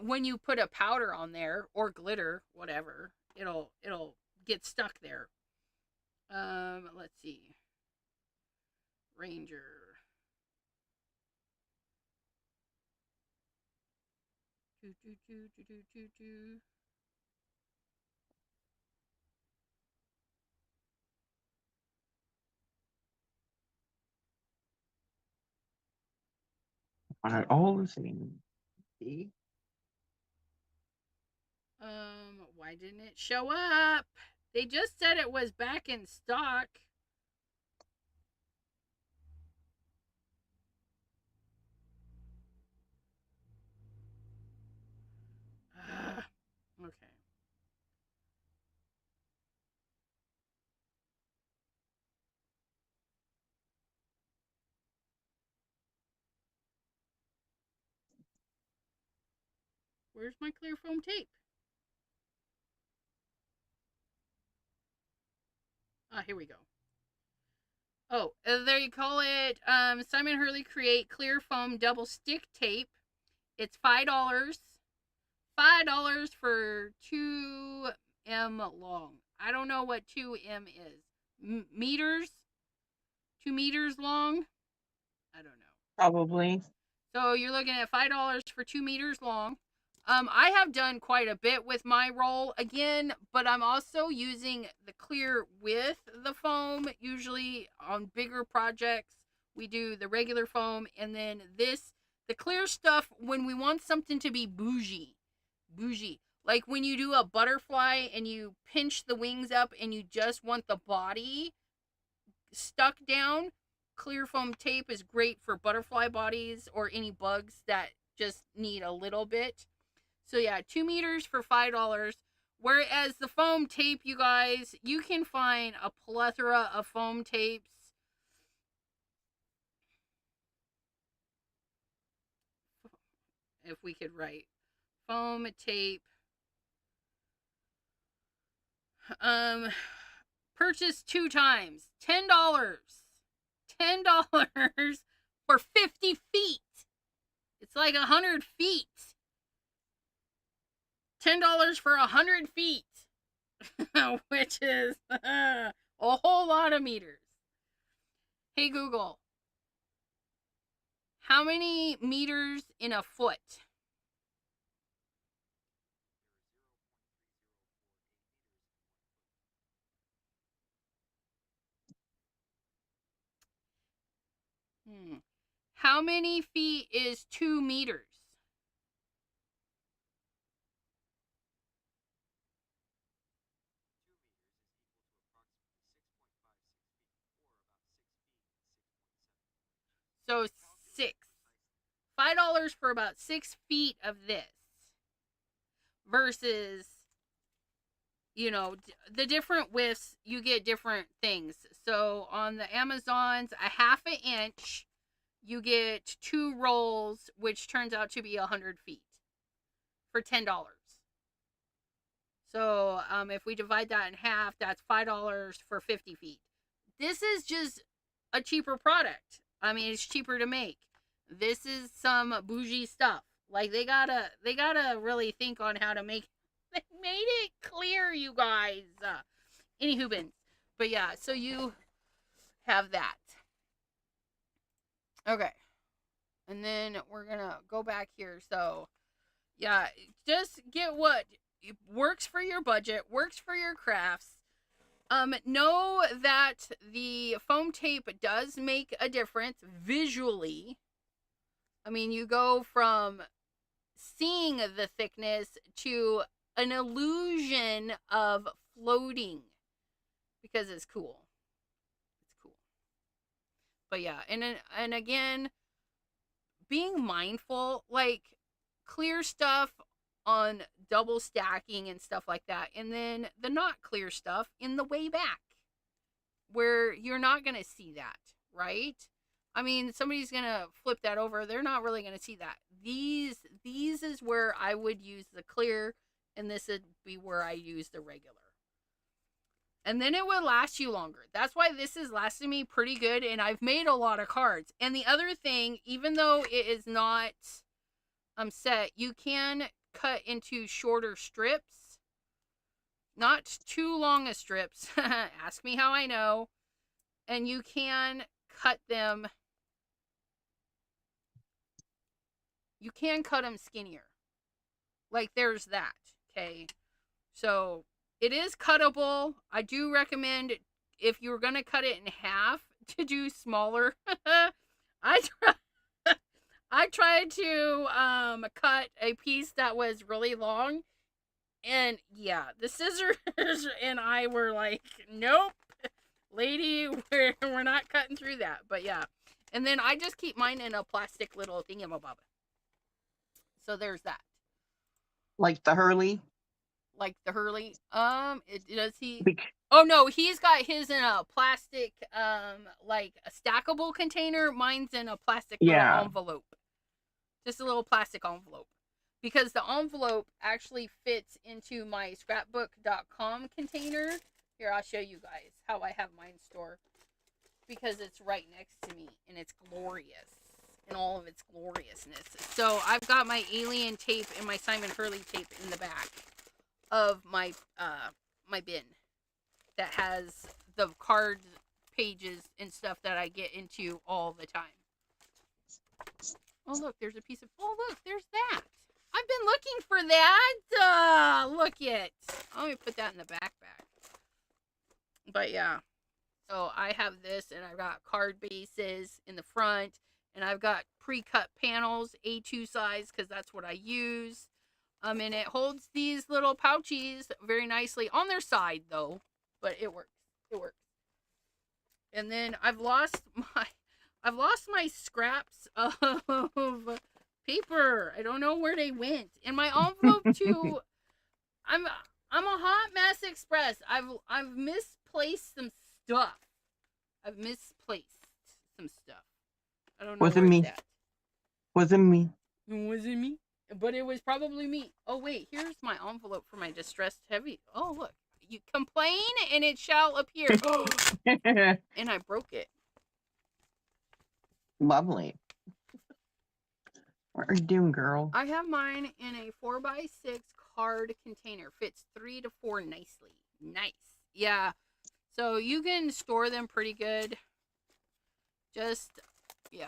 when you put a powder on there or glitter, whatever, it'll get stuck there. Let's see. Ranger. All the same. See? Why didn't it show up? They just said it was back in stock. Okay. Where's my clear foam tape? Ah, here we go. Oh, there you call it. Simon Hurley Create Clear Foam Double Stick Tape. It's $5. $5 for 2M long. I don't know what 2M is. Meters? 2 meters long? I don't know. Probably. So you're looking at $5 for 2 meters long. I have done quite a bit with my roll again, but I'm also using the clear with the foam. Usually on bigger projects, we do the regular foam and then this, the clear stuff when we want something to be bougie. Like when you do a butterfly and you pinch the wings up and you just want the body stuck down, clear foam tape is great for butterfly bodies or any bugs that just need a little bit. So yeah, 2 meters for $5. Whereas the foam tape, you guys, you can find a plethora of foam tapes. If we could write foam tape. Purchase 2 times. $10. $10 for 50 feet. It's like 100 feet. $10 for 100 feet. which is a whole lot of meters. Hey Google, how many meters in a foot? How many feet is 2 meters? So 6. $5 for about 6 feet of this versus, you know, the different widths, you get different things. So on the Amazons, a half an inch, you get 2 rolls, which turns out to be 100 feet for $10. So if we divide that in half, that's $5 for 50 feet. This is just a cheaper product. I mean, it's cheaper to make. This is some bougie stuff. Like they gotta really think on how to make. They made it clear, you guys. Anywho, bins. But yeah, so you have that. Okay, and then we're gonna go back here. So yeah, just get what works for your budget, works for your crafts. Know that the foam tape does make a difference visually. I mean, you go from seeing the thickness to an illusion of floating because it's cool. It's cool. But yeah, and again, being mindful, like clear stuff on double stacking and stuff like that, and then the not clear stuff in the way back where you're not going to see that, right? I mean, somebody's going to flip that over. They're not really going to see that. These is where I would use the clear, and this would be where I use the regular. And then it would last you longer. That's why this has lasted me pretty good, and I've made a lot of cards. And the other thing, even though it is not set, you can cut into shorter strips. Not too long as strips. Ask me how I know. And you can cut them. You can cut them skinnier. Like there's that. Okay. So it is cuttable. I do recommend if you're going to cut it in half to do smaller. I tried to cut a piece that was really long. And yeah, the scissors and I were like, nope, lady, we're not cutting through that. But yeah. And then I just keep mine in a plastic little thingamabob. So there's that. Like the Hurley? Like the Hurley. Does he? Oh no, he's got his in a plastic, like a stackable container. Mine's in a plastic little envelope. Just a little plastic envelope. Because the envelope actually fits into my scrapbook.com container. Here, I'll show you guys how I have mine stored. Because it's right next to me. And it's glorious. In all of its gloriousness. So, I've got my alien tape and my Simon Hurley tape in the back of my my bin. That has the card pages and stuff that I get into all the time. Oh, look, there's a piece of... Oh, look, there's that. I've been looking for that. Look it. Let me put that in the backpack. But yeah. So I have this, and I've got card bases in the front, and I've got pre-cut panels, A2 size, because that's what I use. And it holds these little pouchies very nicely on their side, though. But it works. It works. And then I've lost my scraps of paper. I don't know where they went. And my envelope too. I'm a hot mess express. I've misplaced some stuff. I don't know. Wasn't me. Wasn't me. It wasn't me. But it was probably me. Oh wait, here's my envelope for my distressed heavy. Oh look. You complain and it shall appear. And I broke it. Lovely. What are you doing, girl? I have mine in a 4x6 card container. Fits 3 to 4 nicely. Nice. Yeah. So you can store them pretty good. Just, yeah.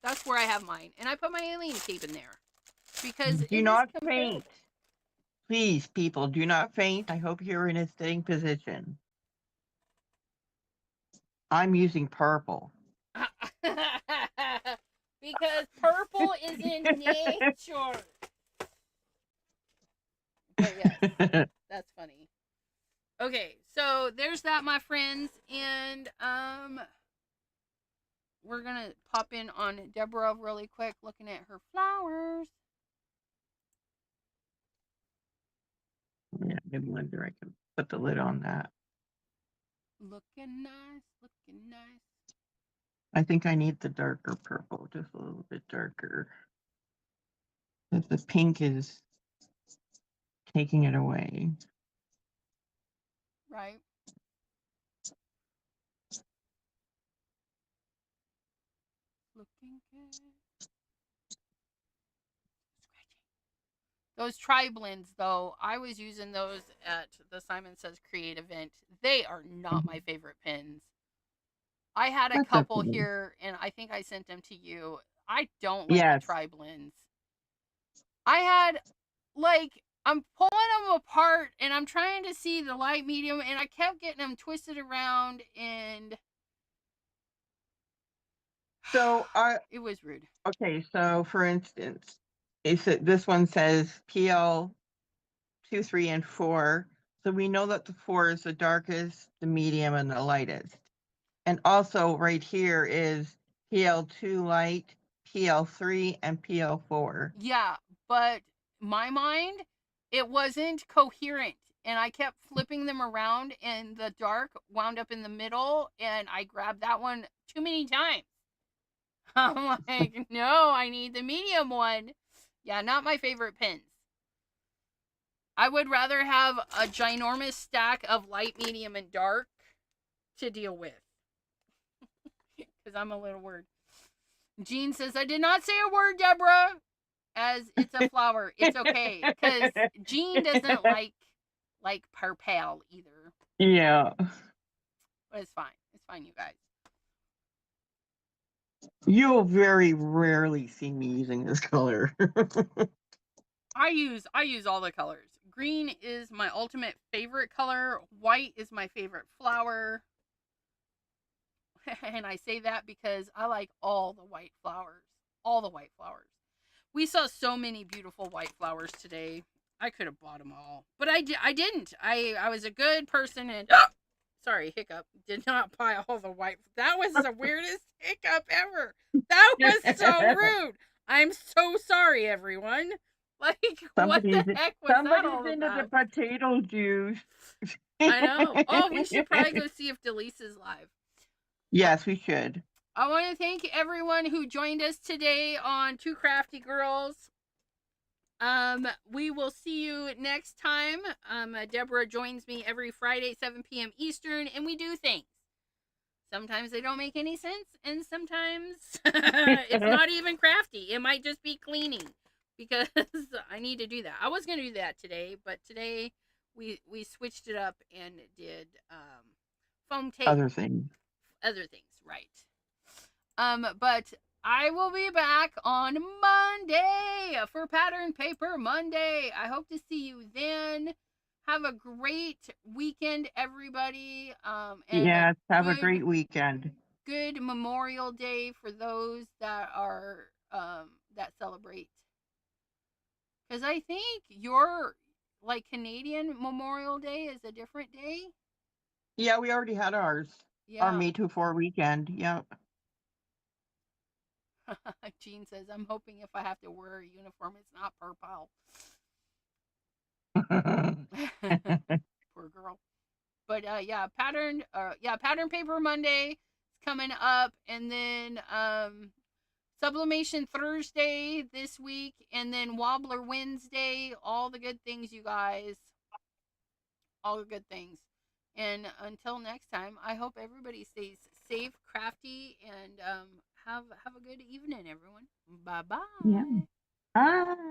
That's where I have mine. And I put my alien tape in there. Because Do it is not compatible. faint. Please, people, do not faint. I hope you're in a sitting position. I'm using purple. Because purple is in nature. But yes, that's funny. Okay, so there's that, my friends, and we're gonna pop in on Deborah really quick, looking at her flowers. Yeah, maybe wonder I can put the lid on that. Looking nice, looking nice. I think I need the darker purple, just a little bit darker. Because the pink is taking it away. Right. Looking good. Those tri-blends, though, I was using those at the Simon Says Create event. They are not my favorite pens. I had a That's couple okay. here, and I think I sent them to you. I don't like Yes. the tri-blends. I had, like, I'm pulling them apart, and I'm trying to see the light medium, and I kept getting them twisted around, and So it was rude. okay, so for instance, this one says PL 2, 3, and 4. So we know that the 4 is the darkest, the medium, and the lightest. And also right here is PL2 light, PL3, and PL4. Yeah, but my mind, it wasn't coherent. And I kept flipping them around, and the dark wound up in the middle, and I grabbed that one too many times. I'm like, no, I need the medium one. Yeah, not my favorite pens. I would rather have a ginormous stack of light, medium, and dark to deal with. Because I'm a little word. Jean says, I did not say a word, Deborah. As it's a flower. It's okay. Because Jean doesn't like purple either. Yeah. But it's fine. It's fine, you guys. You'll very rarely see me using this color. I use all the colors. Green is my ultimate favorite color. White is my favorite flower. And I say that because I like all the white flowers. All the white flowers. We saw so many beautiful white flowers today. I could have bought them all, but I didn't. I was a good person and sorry, hiccup. Did not buy all the white. That was the weirdest hiccup ever. That was so rude. I'm so sorry, everyone. Like, what the heck was that all somebody's into the about? potato juice. I know. Oh, we should probably go see if Delise is live. Yes, we should. I want to thank everyone who joined us today on Two Crafty Girls. We will see you next time. Deborah joins me every Friday, 7 p.m. Eastern, and we do things. Sometimes they don't make any sense, and sometimes it's not even crafty. It might just be cleaning, because I need to do that. I was going to do that today, but today we switched it up and did foam tape. Other things, right. But I will be back on Monday for Pattern Paper Monday. I hope to see you then. Have a great weekend, everybody. And yes, have a great weekend. Good Memorial Day for those that are that celebrate. Because I think your Canadian Memorial Day is a different day. Yeah, we already had ours. Yeah. Our May 4 weekend. Yep. Jean says, I'm hoping if I have to wear a uniform, it's not purple. Poor girl. But Pattern Paper Monday is coming up, and then Sublimation Thursday this week, and then Wobbler Wednesday. All the good things, you guys. All the good things. And until next time, I hope everybody stays safe, crafty, and have a good evening, everyone. Bye-bye. Yeah. Bye.